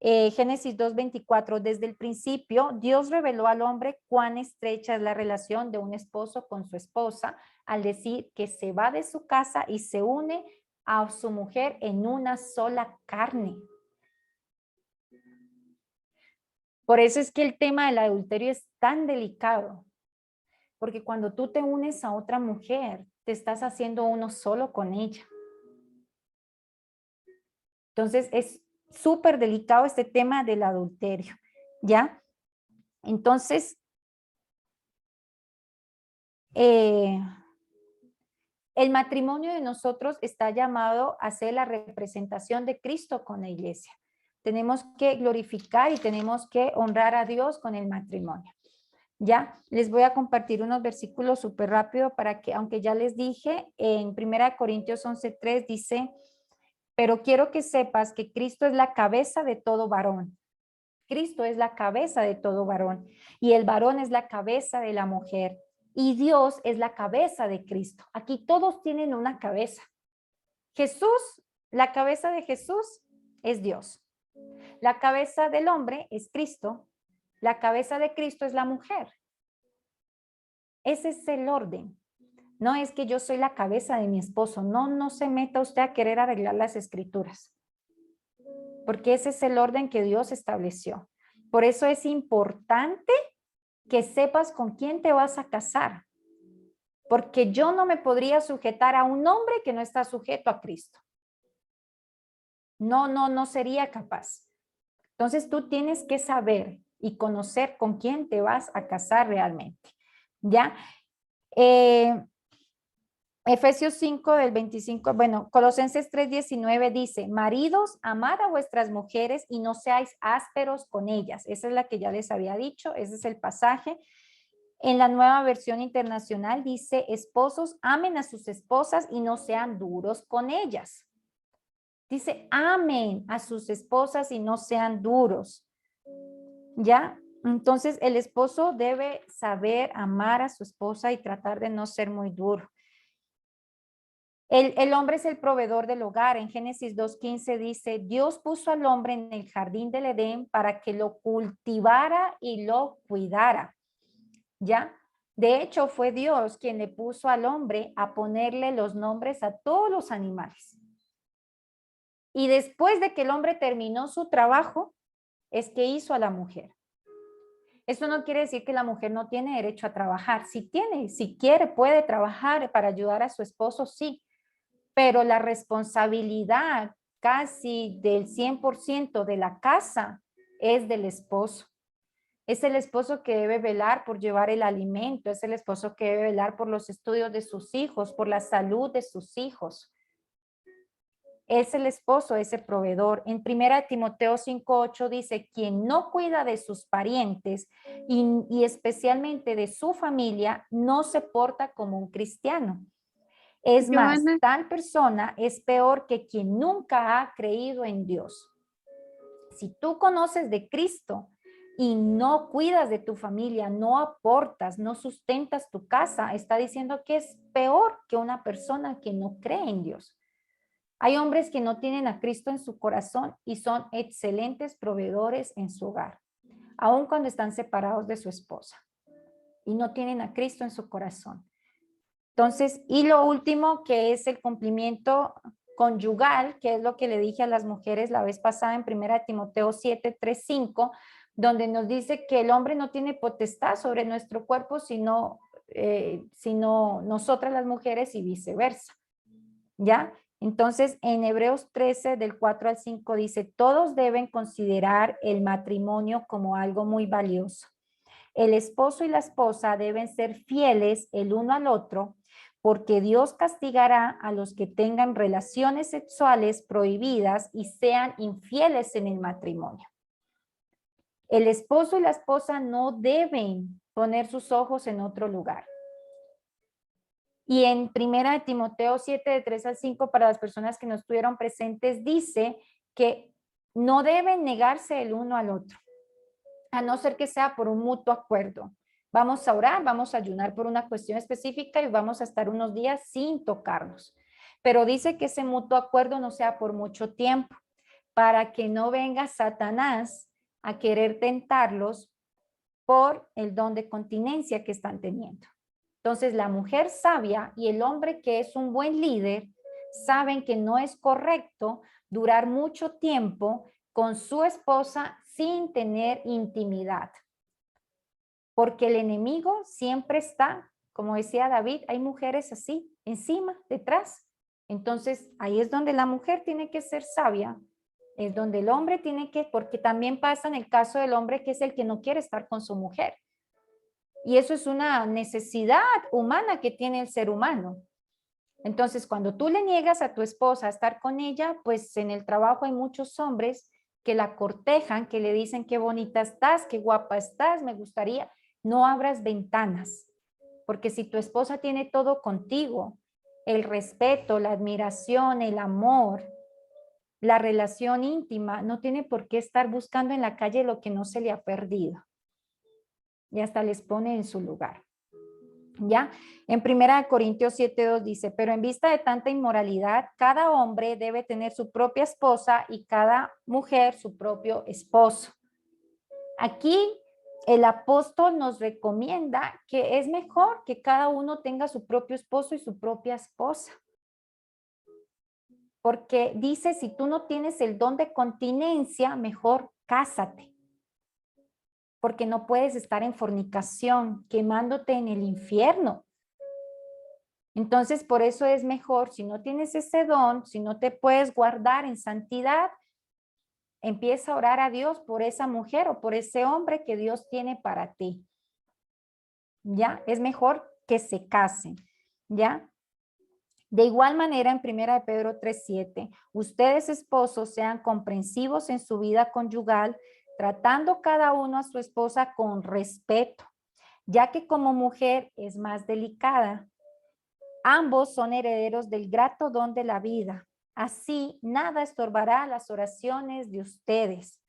Génesis 2:24, desde el principio, Dios reveló al hombre cuán estrecha es la relación de un esposo con su esposa, al decir que se va de su casa y se une a su mujer en una sola carne. Por eso es que el tema del adulterio es tan delicado. Porque cuando tú te unes a otra mujer, te estás haciendo uno solo con ella. Entonces, es súper delicado este tema del adulterio, ¿ya? Entonces, el matrimonio de nosotros está llamado a ser la representación de Cristo con la iglesia. Tenemos que glorificar y tenemos que honrar a Dios con el matrimonio. Ya, les voy a compartir unos versículos súper rápido para que, aunque ya les dije, en 1 Corintios 11:3 dice, pero quiero que sepas que Cristo es la cabeza de todo varón. Cristo es la cabeza de todo varón y el varón es la cabeza de la mujer y Dios es la cabeza de Cristo. Aquí todos tienen una cabeza. Jesús, la cabeza de Jesús es Dios. La cabeza del hombre es Cristo. La cabeza de Cristo es la mujer. Ese es el orden. No es que yo soy la cabeza de mi esposo. No, no se meta usted a querer arreglar las escrituras. Porque ese es el orden que Dios estableció. Por eso es importante que sepas con quién te vas a casar. Porque yo no me podría sujetar a un hombre que no está sujeto a Cristo. No sería capaz. Entonces tú tienes que saber y conocer con quién te vas a casar realmente. ¿Ya? Efesios 5 del 25, bueno, Colosenses 3:19 dice, maridos, amad a vuestras mujeres y no seáis ásperos con ellas. Esa es la que ya les había dicho, ese es el pasaje. En la Nueva Versión Internacional dice, esposos, amen a sus esposas y no sean duros con ellas. Dice, amen a sus esposas y no sean duros. ¿Ya? Entonces, el esposo debe saber amar a su esposa y tratar de no ser muy duro. El hombre es el proveedor del hogar. En Génesis 2:15 dice, Dios puso al hombre en el jardín del Edén para que lo cultivara y lo cuidara. ¿Ya? De hecho, fue Dios quien le puso al hombre a ponerle los nombres a todos los animales. Y después de que el hombre terminó su trabajo, es que hizo a la mujer. Eso no quiere decir que la mujer no tiene derecho a trabajar. Si tiene, si quiere, puede trabajar para ayudar a su esposo, sí. Pero la responsabilidad casi del 100% de la casa es del esposo. Es el esposo que debe velar por llevar el alimento, es el esposo que debe velar por los estudios de sus hijos, por la salud de sus hijos. Es el esposo, ese proveedor. En 1 Timoteo 5:8 dice, quien no cuida de sus parientes y especialmente de su familia, no se porta como un cristiano. Es más, Johanna, tal persona es peor que quien nunca ha creído en Dios. Si tú conoces de Cristo y no cuidas de tu familia, no aportas, no sustentas tu casa, está diciendo que es peor que una persona que no cree en Dios. Hay hombres que no tienen a Cristo en su corazón y son excelentes proveedores en su hogar, aun cuando están separados de su esposa y no tienen a Cristo en su corazón. Entonces, y lo último que es el cumplimiento conyugal, que es lo que le dije a las mujeres la vez pasada en 1 Timoteo 7:3-5, donde nos dice que el hombre no tiene potestad sobre nuestro cuerpo, sino nosotras las mujeres y viceversa. ¿Ya? Entonces, en Hebreos 13, del 4-5, dice, todos deben considerar el matrimonio como algo muy valioso. El esposo y la esposa deben ser fieles el uno al otro, porque Dios castigará a los que tengan relaciones sexuales prohibidas y sean infieles en el matrimonio. El esposo y la esposa no deben poner sus ojos en otro lugar. Y en 1 Timoteo 7, de 3-5, para las personas que no estuvieron presentes, dice que no deben negarse el uno al otro, a no ser que sea por un mutuo acuerdo. Vamos a orar, vamos a ayunar por una cuestión específica y vamos a estar unos días sin tocarnos. Pero dice que ese mutuo acuerdo no sea por mucho tiempo, para que no venga Satanás a querer tentarlos por el don de continencia que están teniendo. Entonces, la mujer sabia y el hombre que es un buen líder saben que no es correcto durar mucho tiempo con su esposa sin tener intimidad. Porque el enemigo siempre está, como decía David, hay mujeres así, encima, detrás. Entonces, ahí es donde la mujer tiene que ser sabia, es donde el hombre tiene que, porque también pasa en el caso del hombre que es el que no quiere estar con su mujer. Y eso es una necesidad humana que tiene el ser humano. Entonces, cuando tú le niegas a tu esposa a estar con ella, pues en el trabajo hay muchos hombres que la cortejan, que le dicen qué bonita estás, qué guapa estás, me gustaría. No abras ventanas, porque si tu esposa tiene todo contigo, el respeto, la admiración, el amor, la relación íntima, no tiene por qué estar buscando en la calle lo que no se le ha perdido. Y hasta les pone en su lugar. ¿Ya? En 1 Corintios 7:2 dice, pero en vista de tanta inmoralidad, cada hombre debe tener su propia esposa y cada mujer su propio esposo. Aquí el apóstol nos recomienda que es mejor que cada uno tenga su propio esposo y su propia esposa. Porque dice, si tú no tienes el don de continencia, mejor cásate. Porque no puedes estar en fornicación, quemándote en el infierno. Entonces, por eso es mejor, si no tienes ese don, si no te puedes guardar en santidad, empieza a orar a Dios por esa mujer o por ese hombre que Dios tiene para ti. ¿Ya? Es mejor que se casen. ¿Ya? De igual manera, en 1 Pedro 3:7, ustedes esposos sean comprensivos en su vida conyugal, tratando cada uno a su esposa con respeto. ya que como mujer es más delicada. Ambos son herederos del grato don de la vida. Así, nada estorbará las oraciones de ustedes.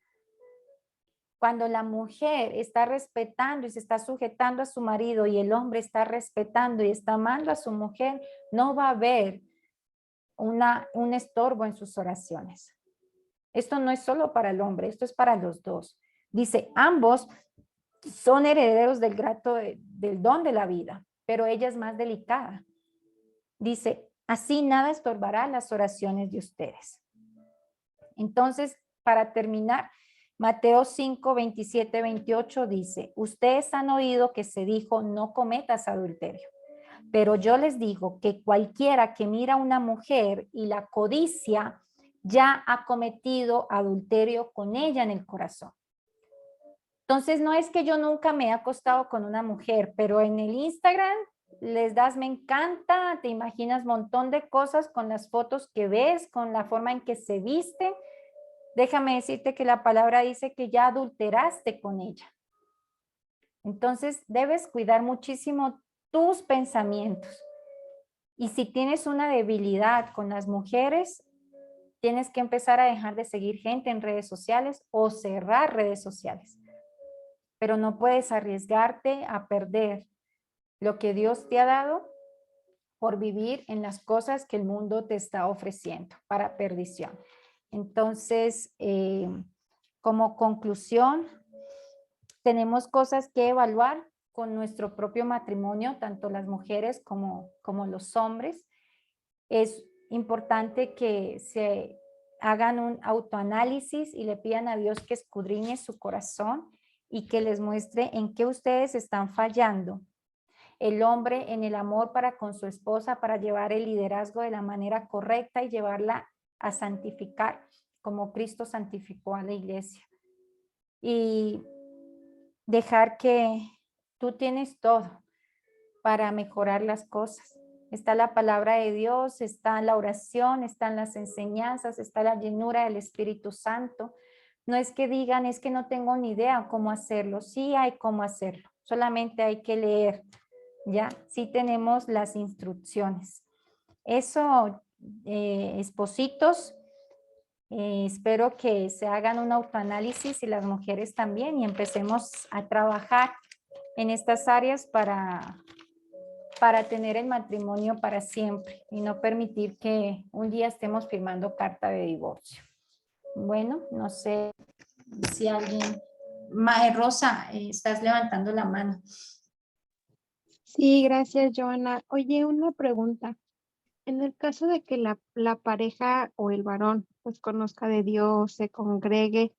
Cuando la mujer está respetando y se está sujetando a su marido y el hombre está respetando y está amando a su mujer, no va a haber un estorbo en sus oraciones. Esto no es solo para el hombre, esto es para los dos. Dice, ambos son herederos del grato del don de la vida, pero ella es más delicada. Dice, así nada estorbará las oraciones de ustedes. Entonces, para terminar, Mateo 5, 27, 28 dice, ustedes han oído que se dijo, no cometas adulterio. Pero yo les digo que cualquiera que mira a una mujer y la codicia, ya ha cometido adulterio con ella en el corazón. Entonces, no es que yo nunca me he acostado con una mujer, pero en el Instagram les das me encanta, te imaginas un montón de cosas con las fotos que ves, con la forma en que se viste. Déjame decirte que la palabra dice que ya adulteraste con ella. Entonces, debes cuidar muchísimo tus pensamientos. Y si tienes una debilidad con las mujeres, tienes que empezar a dejar de seguir gente en redes sociales o cerrar redes sociales. Pero no puedes arriesgarte a perder lo que Dios te ha dado por vivir en las cosas que el mundo te está ofreciendo para perdición. Entonces, como conclusión, tenemos cosas que evaluar con nuestro propio matrimonio, tanto las mujeres como los hombres. Es importante que se hagan un autoanálisis y le pidan a Dios que escudriñe su corazón y que les muestre en qué ustedes están fallando. El hombre en el amor para con su esposa, para llevar el liderazgo de la manera correcta y llevarla a santificar como Cristo santificó a la iglesia. Y dejar que tú tienes todo para mejorar las cosas. Está la palabra de Dios, está la oración, están las enseñanzas, está la llenura del Espíritu Santo. No es que digan, es que no tengo ni idea cómo hacerlo. Sí hay cómo hacerlo, solamente hay que leer. Ya, sí tenemos las instrucciones. Eso, espositos, espero que se hagan un autoanálisis y las mujeres también y empecemos a trabajar en estas áreas para tener el matrimonio para siempre y no permitir que un día estemos firmando carta de divorcio. Bueno, no sé si alguien... Rosa, estás levantando la mano. Sí, gracias, Joana. Oye, una pregunta. En el caso de que la pareja o el varón pues conozca de Dios, se congregue,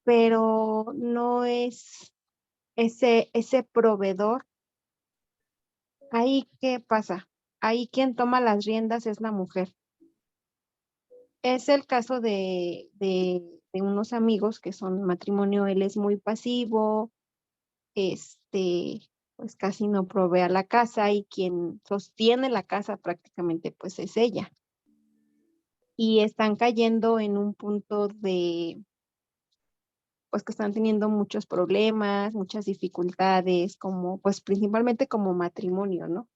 pero no es ese proveedor, ¿ahí qué pasa? Ahí quien toma las riendas es la mujer. Es el caso de unos amigos que son matrimonio, él es muy pasivo, pues casi no provee a la casa y quien sostiene la casa prácticamente pues es ella. Y están cayendo en un punto de, pues que están teniendo muchos problemas, muchas dificultades, como pues principalmente como matrimonio, ¿no?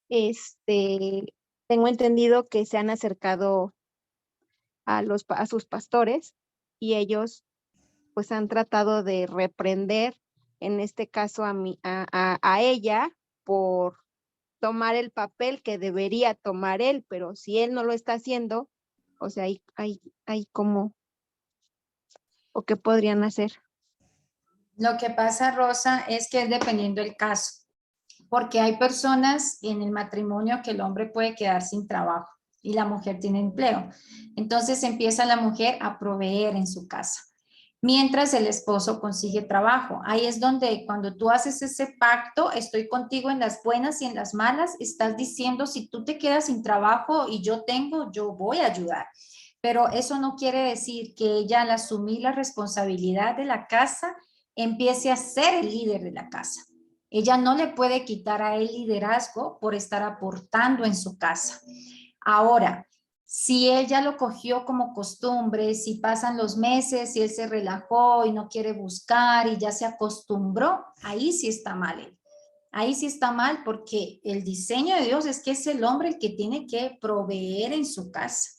Tengo entendido que se han acercado a sus pastores y ellos pues han tratado de reprender, en este caso a ella, por tomar el papel que debería tomar él, pero si él no lo está haciendo, o sea, hay cómo, o qué podrían hacer. Lo que pasa, Rosa, es que es dependiendo del caso, porque hay personas en el matrimonio que el hombre puede quedar sin trabajo y la mujer tiene empleo. Entonces empieza la mujer a proveer en su casa, mientras el esposo consigue trabajo. Ahí es donde cuando tú haces ese pacto, estoy contigo en las buenas y en las malas, estás diciendo, si tú te quedas sin trabajo y yo tengo, yo voy a ayudar. Pero eso no quiere decir que ella al asumir la responsabilidad de la casa, empiece a ser el líder de la casa. Ella no le puede quitar a él liderazgo por estar aportando en su casa. Ahora, Si él ya lo cogió como costumbre, si pasan los meses, si él se relajó y no quiere buscar y ya se acostumbró, ahí sí está mal él. Ahí sí está mal porque el diseño de Dios es que es el hombre el que tiene que proveer en su casa.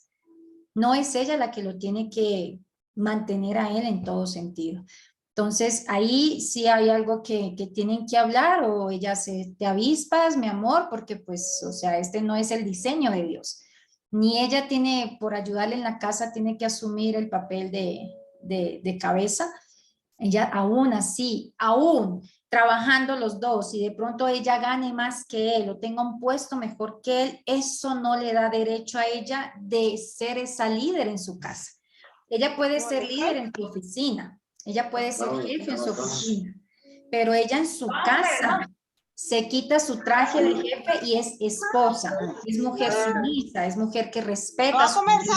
No es ella la que lo tiene que mantener a él en todo sentido. Entonces, ahí sí hay algo que tienen que hablar o ella te avispas, mi amor, porque pues, o sea, este no es el diseño de Dios. Ni ella tiene, por ayudarle en la casa, tiene que asumir el papel de cabeza. Ella aún así, aún trabajando los dos y de pronto ella gane más que él o tenga un puesto mejor que él, eso no le da derecho a ella de ser esa líder en su casa. Ella puede ser líder en su oficina, ella puede ser jefe en su oficina, pero ella en su casa se quita su traje de jefe y es esposa, es mujer sumisa, es mujer que respeta a su marido.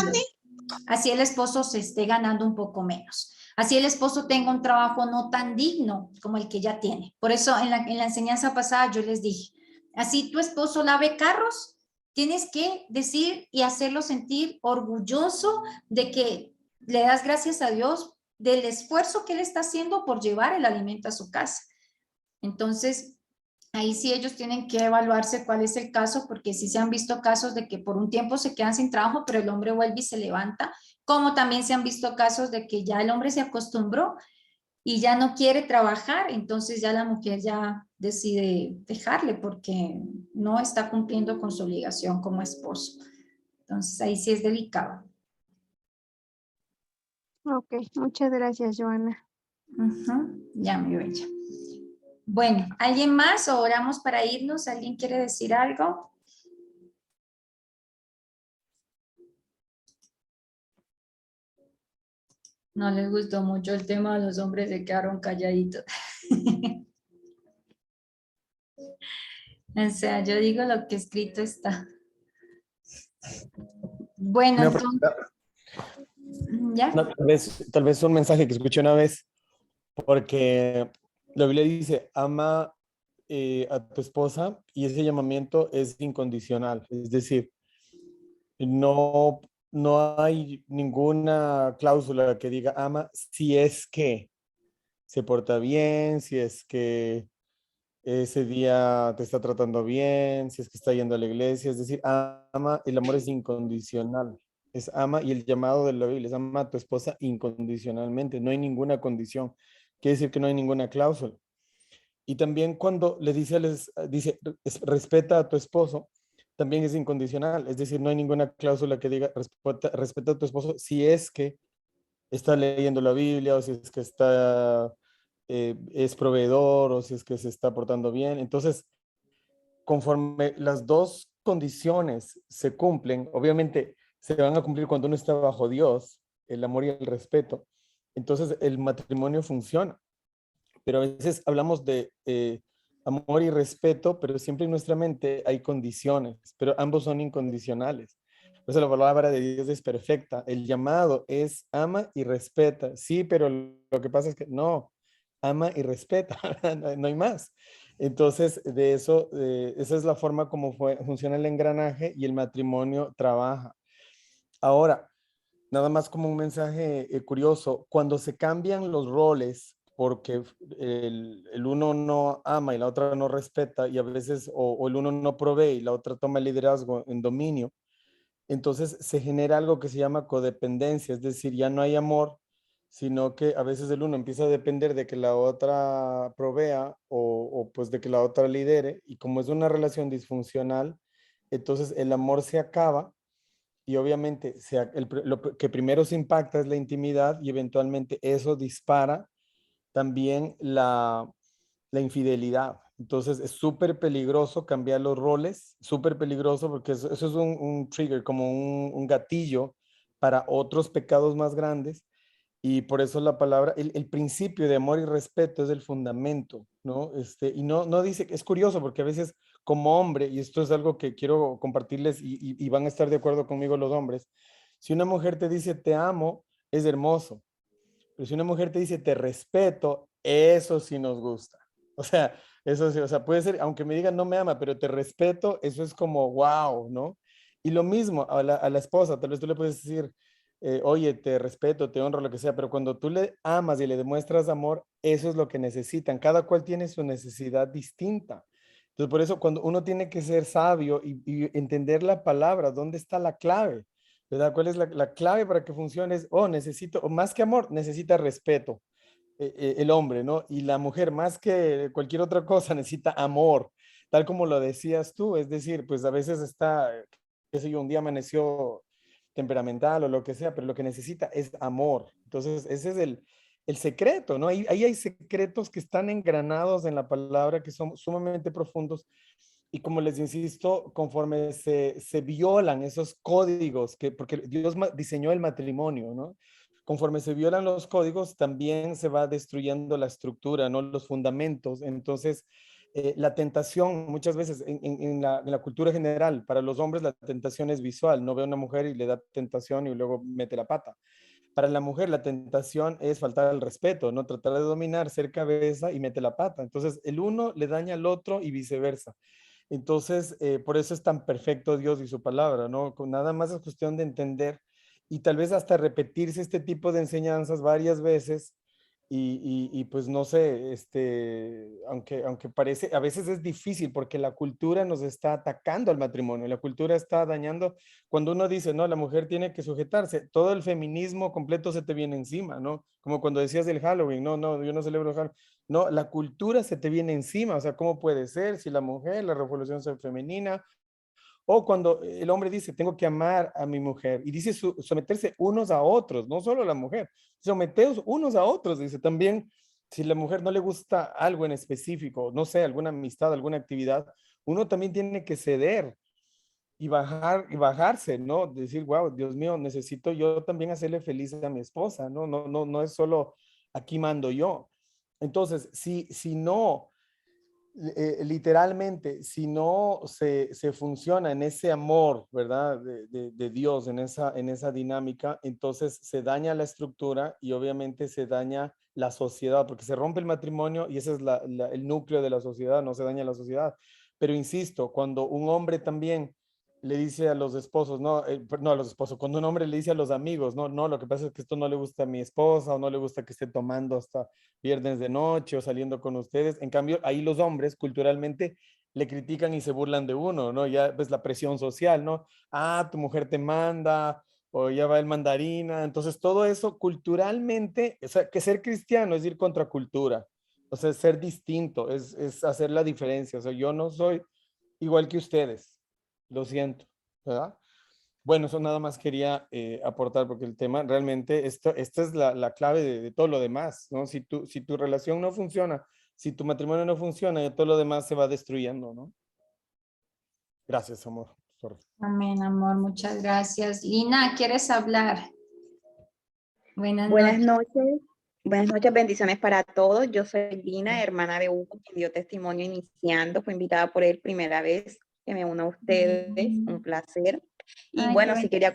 Así el esposo se esté ganando un poco menos. Así el esposo tenga un trabajo no tan digno como el que ya tiene. Por eso en la enseñanza pasada yo les dije, así tu esposo lave carros, tienes que decir y hacerlo sentir orgulloso de que le das gracias a Dios del esfuerzo que él está haciendo por llevar el alimento a su casa. Entonces, ahí sí ellos tienen que evaluarse cuál es el caso, porque sí se han visto casos de que por un tiempo se quedan sin trabajo, pero el hombre vuelve y se levanta, como también se han visto casos de que ya el hombre se acostumbró y ya no quiere trabajar, entonces ya la mujer ya decide dejarle porque no está cumpliendo con su obligación como esposo. Entonces ahí sí es delicado. Ok, muchas gracias, Joana. Ya, mi bella. Bueno, ¿alguien más o oramos para irnos? ¿Alguien quiere decir algo? No les gustó mucho el tema, los hombres se quedaron calladitos. O sea, yo digo lo que escrito está. Bueno, Una entonces, pregunta. ¿ya? No, tal vez un mensaje que escuché una vez, porque la Biblia dice, ama a tu esposa y ese llamamiento es incondicional. Es decir, no, no hay ninguna cláusula que diga ama si es que se porta bien, si es que ese día te está tratando bien, si es que está yendo a la iglesia. Es decir, ama, el amor es incondicional. Es ama y el llamado de la Biblia es ama a tu esposa incondicionalmente. No hay ninguna condición. Quiere decir que no hay ninguna cláusula. Y también cuando le dice, respeta a tu esposo, también es incondicional. Es decir, no hay ninguna cláusula que diga respeta a tu esposo si es que está leyendo la Biblia o si es que es proveedor o si es que se está portando bien. Entonces, conforme las dos condiciones se cumplen, obviamente se van a cumplir cuando uno está bajo Dios, el amor y el respeto, entonces el matrimonio funciona. Pero a veces hablamos de amor y respeto, pero siempre en nuestra mente hay condiciones, pero ambos son incondicionales. Por eso la palabra de Dios es perfecta. El llamado es ama y respeta. Sí, pero lo que pasa es que no, ama y respeta, no hay más. Entonces, de eso, esa es la forma como funciona el engranaje y el matrimonio trabaja. Ahora, nada más como un mensaje curioso, cuando se cambian los roles, porque el uno no ama y la otra no respeta, y a veces, o el uno no provee y la otra toma el liderazgo en dominio, entonces se genera algo que se llama codependencia, es decir, ya no hay amor, sino que a veces el uno empieza a depender de que la otra provea o pues de que la otra lidere, y como es una relación disfuncional, entonces el amor se acaba y obviamente lo que primero se impacta es la intimidad y eventualmente eso dispara también la infidelidad. Entonces es súper peligroso cambiar los roles, súper peligroso porque eso es un trigger, como un gatillo para otros pecados más grandes. Y por eso la palabra, el principio de amor y respeto es el fundamento, ¿no? Y no dice, es curioso porque a veces como hombre, y esto es algo que quiero compartirles y van a estar de acuerdo conmigo los hombres, si una mujer te dice te amo, es hermoso, pero si una mujer te dice te respeto, eso sí nos gusta. O sea, eso sí, o sea, puede ser, aunque me digan no me ama, pero te respeto, eso es como wow, ¿no? Y lo mismo a la esposa, tal vez tú le puedes decir, oye, te respeto, te honro, lo que sea, pero cuando tú le amas y le demuestras amor, eso es lo que necesitan. Cada cual tiene su necesidad distinta. Entonces, por eso cuando uno tiene que ser sabio y entender la palabra, ¿dónde está la clave? ¿Verdad? ¿Cuál es la clave para que funcione? Es, oh, necesito, o más que amor, necesita respeto, el hombre, ¿no? Y la mujer, más que cualquier otra cosa, necesita amor, tal como lo decías tú. Es decir, pues a veces está, qué sé yo, un día amaneció temperamental o lo que sea, pero lo que necesita es amor. Entonces, ese es el secreto, ¿no? Ahí hay secretos que están engranados en la palabra que son sumamente profundos y como les insisto, conforme se violan esos códigos, porque Dios diseñó el matrimonio, ¿no? Conforme se violan los códigos, también se va destruyendo la estructura, ¿no? Los fundamentos. Entonces, la tentación, muchas veces en la cultura general, para los hombres la tentación es visual. No ve a una mujer y le da tentación y luego mete la pata. Para la mujer la tentación es faltar al respeto, ¿no? Tratar de dominar, ser cabeza y mete la pata. Entonces, el uno le daña al otro y viceversa. Entonces, por eso es tan perfecto Dios y su palabra, ¿no? Con nada más es cuestión de entender y tal vez hasta repetirse este tipo de enseñanzas varias veces y pues no sé, aunque parece, a veces es difícil porque la cultura nos está atacando al matrimonio, la cultura está dañando, cuando uno dice, no, la mujer tiene que sujetarse, todo el feminismo completo se te viene encima, ¿no? Como cuando decías del Halloween, no, no, yo no celebro Halloween. No, la cultura se te viene encima, o sea, ¿cómo puede ser si la mujer, la revolución femenina, o cuando el hombre dice, tengo que amar a mi mujer, y dice someterse unos a otros, no solo la mujer, someteos unos a otros, dice también, si la mujer no le gusta algo en específico, no sé, alguna amistad, alguna actividad, uno también tiene que ceder y bajarse, ¿no? Decir, wow, Dios mío, necesito yo también hacerle feliz a mi esposa, ¿no? No es solo aquí mando yo. Entonces, si no, literalmente, si no se funciona en ese amor, ¿verdad? De Dios, en esa dinámica, entonces se daña la estructura y obviamente se daña la sociedad, porque se rompe el matrimonio y ese es el núcleo de la sociedad, no se daña la sociedad. Pero insisto, cuando un hombre también le dice a los esposos, no a los esposos, cuando un hombre le dice a los amigos, no, lo que pasa es que esto no le gusta a mi esposa o no le gusta que esté tomando hasta viernes de noche o saliendo con ustedes. En cambio, ahí los hombres culturalmente le critican y se burlan de uno, ¿no? Ya ves la presión social, ¿no? Ah, tu mujer te manda o ya va el mandarina. Entonces, todo eso culturalmente, o sea, que ser cristiano es ir contra cultura, o sea, ser distinto, es hacer la diferencia. O sea, yo no soy igual que ustedes, lo siento, ¿verdad? Bueno, eso nada más quería aportar porque el tema realmente, esta es la clave de todo lo demás, ¿no? Si tu relación no funciona, si tu matrimonio no funciona, ya todo lo demás se va destruyendo, ¿no? Gracias, amor. Sorry. Amén, amor, muchas gracias. Lina, ¿quieres hablar? Buenas Buenas noches. noches. Buenas noches, bendiciones para todos. Yo soy Lina, hermana de Hugo, que dio testimonio iniciando. Fue invitada por él primera vez que me uno a ustedes. Un placer. Y Ay, bueno, qué sí quería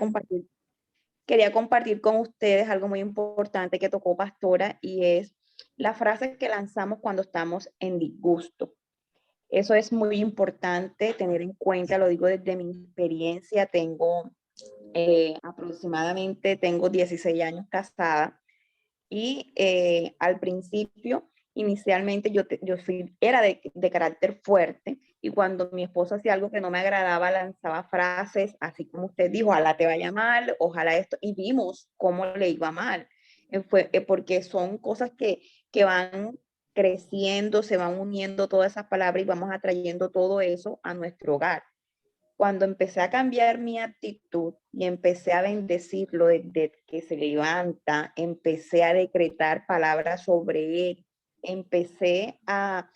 compartir con ustedes algo muy importante que tocó Pastora y es la frase que lanzamos cuando estamos en disgusto. Eso es muy importante tener en cuenta, lo digo desde mi experiencia. Tengo 16 años casada. Y al principio, inicialmente era de carácter fuerte y cuando mi esposo hacía algo que no me agradaba, lanzaba frases, así como usted dijo, ojalá te vaya mal, ojalá esto, y vimos cómo le iba mal. Porque son cosas que van creciendo, se van uniendo todas esas palabras y vamos atrayendo todo eso a nuestro hogar. Cuando empecé a cambiar mi actitud y empecé a bendecirlo desde que se levanta, empecé a decretar palabras sobre él, empecé a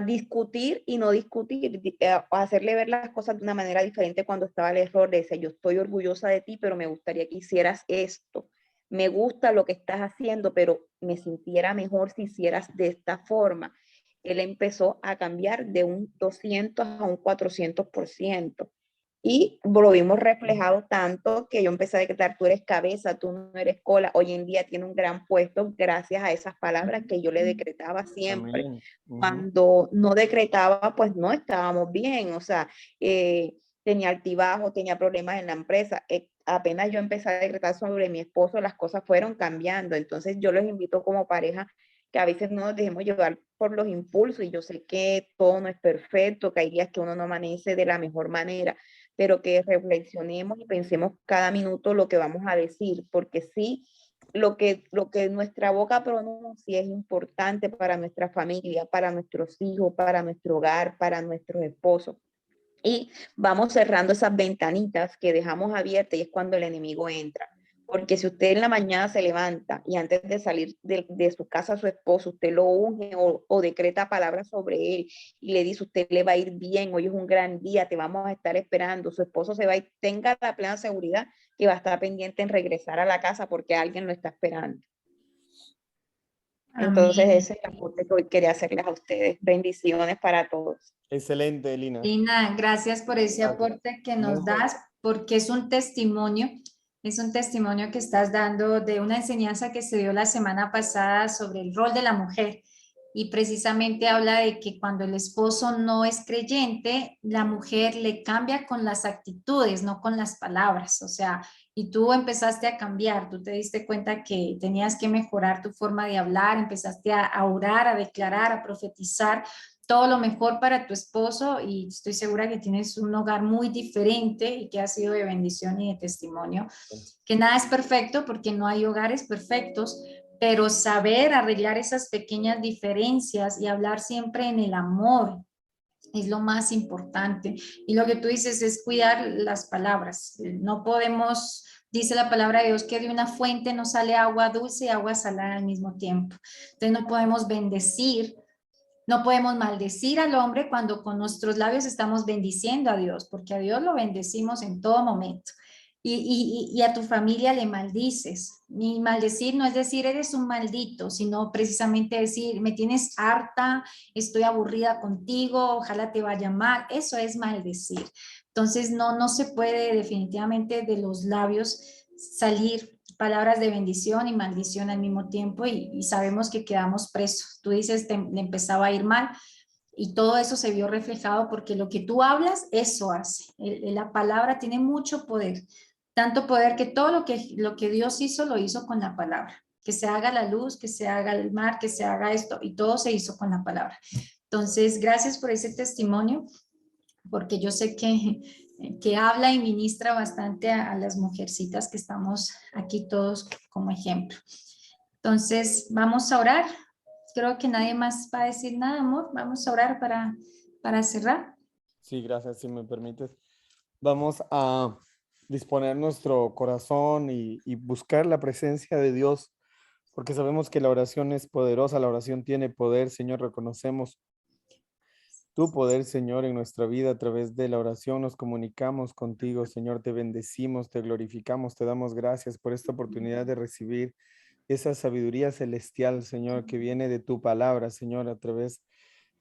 discutir y no discutir, a hacerle ver las cosas de una manera diferente cuando estaba el error, de decir, yo estoy orgullosa de ti, pero me gustaría que hicieras esto. Me gusta lo que estás haciendo, pero me sintiera mejor si hicieras de esta forma. Él empezó a cambiar de un 200 a un 400%. Y lo vimos reflejado tanto que yo empecé a decretar, tú eres cabeza, tú no eres cola. Hoy en día tiene un gran puesto gracias a esas palabras que yo le decretaba siempre. Amén. Cuando no decretaba, pues no estábamos bien. O sea, tenía altibajo, tenía problemas en la empresa. Apenas yo empecé a decretar sobre mi esposo, las cosas fueron cambiando. Entonces yo los invito como pareja que a veces no nos dejemos llevar por los impulsos, y yo sé que todo no es perfecto, que hay días que uno no amanece de la mejor manera, pero que reflexionemos y pensemos cada minuto lo que vamos a decir, porque sí, lo que nuestra boca pronuncia es importante para nuestra familia, para nuestros hijos, para nuestro hogar, para nuestros esposos. Y vamos cerrando esas ventanitas que dejamos abiertas, y es cuando el enemigo entra. Porque si usted en la mañana se levanta y antes de salir de su casa a su esposo, usted lo unge o decreta palabras sobre él y le dice, usted le va a ir bien, hoy es un gran día, te vamos a estar esperando, su esposo se va y tenga la plena seguridad que va a estar pendiente en regresar a la casa porque alguien lo está esperando. Entonces Amén. ese es el aporte que hoy quería hacerles a ustedes. Bendiciones para todos. Excelente, Lina. Lina, gracias por ese Gracias. aporte que nos Muy bueno. das, porque es un testimonio que estás dando de una enseñanza que se dio la semana pasada sobre el rol de la mujer. Y precisamente habla de que cuando el esposo no es creyente, la mujer le cambia con las actitudes, no con las palabras. O sea, y tú empezaste a cambiar, tú te diste cuenta que tenías que mejorar tu forma de hablar, empezaste a orar, a declarar, a profetizar todo lo mejor para tu esposo, y estoy segura que tienes un hogar muy diferente y que ha sido de bendición y de testimonio. Que nada es perfecto porque no hay hogares perfectos, pero saber arreglar esas pequeñas diferencias y hablar siempre en el amor es lo más importante. Y lo que tú dices es cuidar las palabras. No podemos, dice la palabra de Dios, que de una fuente no sale agua dulce y agua salada al mismo tiempo. Entonces no podemos bendecir, no podemos maldecir al hombre cuando con nuestros labios estamos bendiciendo a Dios, porque a Dios lo bendecimos en todo momento. Y a tu familia le maldices. Y maldecir no es decir eres un maldito, sino precisamente decir me tienes harta, estoy aburrida contigo, ojalá te vaya mal. Eso es maldecir. Entonces no se puede definitivamente de los labios salir palabras de bendición y maldición al mismo tiempo, y sabemos que quedamos presos. Tú dices, le empezaba a ir mal, y todo eso se vio reflejado porque lo que tú hablas, eso hace. La palabra tiene mucho poder, tanto poder que todo lo que Dios hizo, lo hizo con la palabra. Que se haga la luz, que se haga el mar, que se haga esto, y todo se hizo con la palabra. Entonces, gracias por ese testimonio, porque yo sé que habla y ministra bastante a las mujercitas que estamos aquí todos como ejemplo. Entonces, vamos a orar. Creo que nadie más va a decir nada, amor. Vamos a orar para cerrar. Sí, gracias, si me permites. Vamos a disponer nuestro corazón y buscar la presencia de Dios, porque sabemos que la oración es poderosa, la oración tiene poder. Señor, reconocemos tu poder, Señor, en nuestra vida. A través de la oración nos comunicamos contigo, Señor. Te bendecimos, te glorificamos, te damos gracias por esta oportunidad de recibir esa sabiduría celestial, Señor, que viene de tu palabra, Señor, a través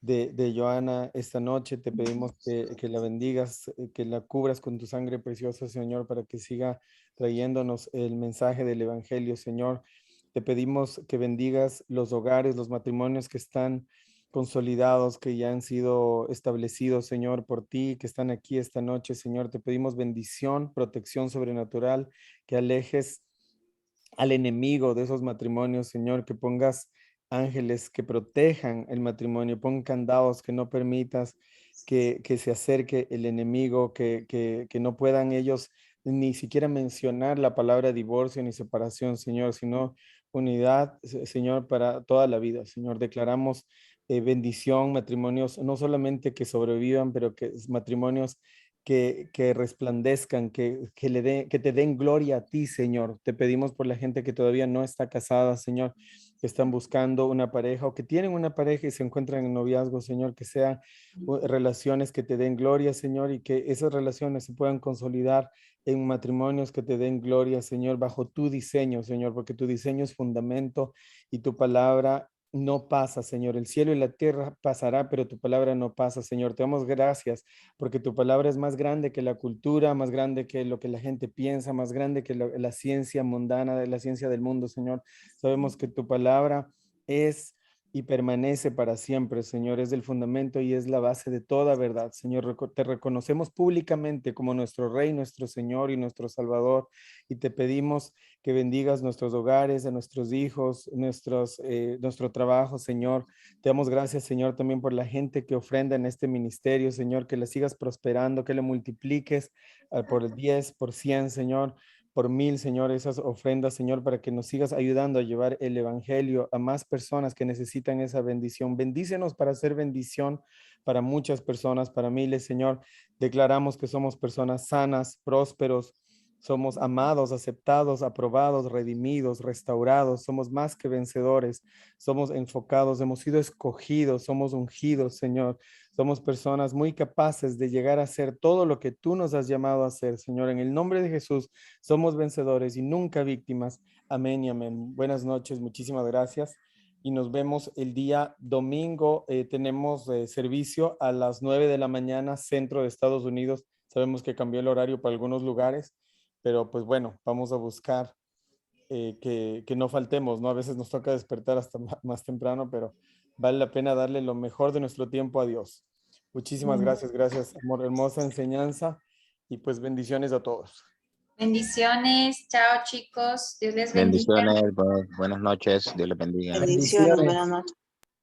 de Joana. Esta noche te pedimos que la bendigas, que la cubras con tu sangre preciosa, Señor, para que siga trayéndonos el mensaje del Evangelio, Señor. Te pedimos que bendigas los hogares, los matrimonios que están consolidados, que ya han sido establecidos, Señor, por ti, que están aquí esta noche, Señor. Te pedimos bendición, protección sobrenatural, que alejes al enemigo de esos matrimonios, Señor, que pongas ángeles que protejan el matrimonio, pon candados, que no permitas que se acerque el enemigo, que no puedan ellos ni siquiera mencionar la palabra divorcio ni separación, Señor, sino unidad, Señor, para toda la vida. Señor, declaramos bendición, matrimonios, no solamente que sobrevivan, pero que matrimonios que resplandezcan, que te den gloria a ti, Señor. Te pedimos por la gente que todavía no está casada, Señor, que están buscando una pareja o que tienen una pareja y se encuentran en noviazgo, Señor, que sean relaciones que te den gloria, Señor, y que esas relaciones se puedan consolidar en matrimonios que te den gloria, Señor, bajo tu diseño, Señor, porque tu diseño es fundamento y tu palabra no pasa, Señor. El cielo y la tierra pasará, pero tu palabra no pasa, Señor. Te damos gracias porque tu palabra es más grande que la cultura, más grande que lo que la gente piensa, más grande que la ciencia mundana, la ciencia del mundo, Señor. Sabemos que tu palabra es y permanece para siempre, Señor. Es el fundamento y es la base de toda verdad, Señor. Te reconocemos públicamente como nuestro Rey, nuestro Señor y nuestro Salvador, y te pedimos que bendigas nuestros hogares, a nuestros hijos, nuestro trabajo, Señor. Te damos gracias, Señor, también por la gente que ofrenda en este ministerio, Señor, que la sigas prosperando, que le multipliques por 10, por 100, Señor, por 1000, Señor, esas ofrendas, Señor, para que nos sigas ayudando a llevar el evangelio a más personas que necesitan esa bendición. Bendícenos para hacer bendición para muchas personas, para miles, Señor. Declaramos que somos personas sanas, prósperos, somos amados, aceptados, aprobados, redimidos, restaurados, somos más que vencedores, somos enfocados, hemos sido escogidos, somos ungidos, Señor. Somos personas muy capaces de llegar a hacer todo lo que tú nos has llamado a hacer, Señor. En el nombre de Jesús, somos vencedores y nunca víctimas. Amén y amén. Buenas noches, muchísimas gracias. Y nos vemos el día domingo. Tenemos servicio a las 9 de la mañana, centro de Estados Unidos. Sabemos que cambió el horario para algunos lugares, pero pues bueno, vamos a buscar que no faltemos, ¿no? A veces nos toca despertar hasta más temprano, pero vale la pena darle lo mejor de nuestro tiempo a Dios. Muchísimas gracias, amor, hermosa enseñanza y pues bendiciones a todos. Bendiciones. Chao, chicos. Dios les bendiga. Bendiciones, buenas noches, Dios les bendiga. Bendiciones, buenas noches.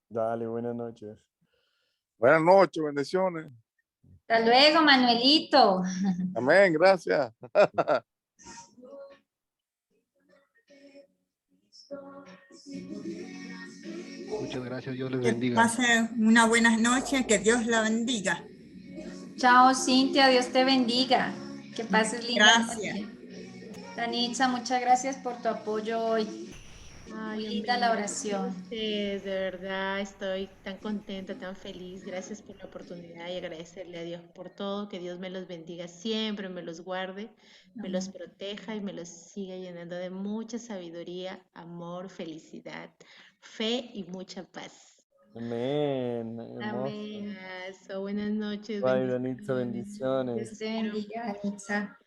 Dale, buenas noches. Buenas noches, bendiciones. Hasta luego, Manuelito. Amén, gracias. Muchas gracias, Dios les Que bendiga. pasen una buena noche, que Dios la bendiga. Chao, Cintia. Dios te bendiga. Que pases linda Gracias. noche. Danitza, muchas gracias por tu apoyo hoy. Ay, Muy linda la oración. Ustedes, de verdad, estoy tan contenta, tan feliz. Gracias por la oportunidad y agradecerle a Dios por todo. Que Dios me los bendiga siempre, me los guarde, me los proteja y me los siga llenando de mucha sabiduría, amor, felicidad, fe y mucha paz. Amén. Amén. Eso, buenas noches. Bye, Danitza, bendiciones. Dios te bendiga, Danitza.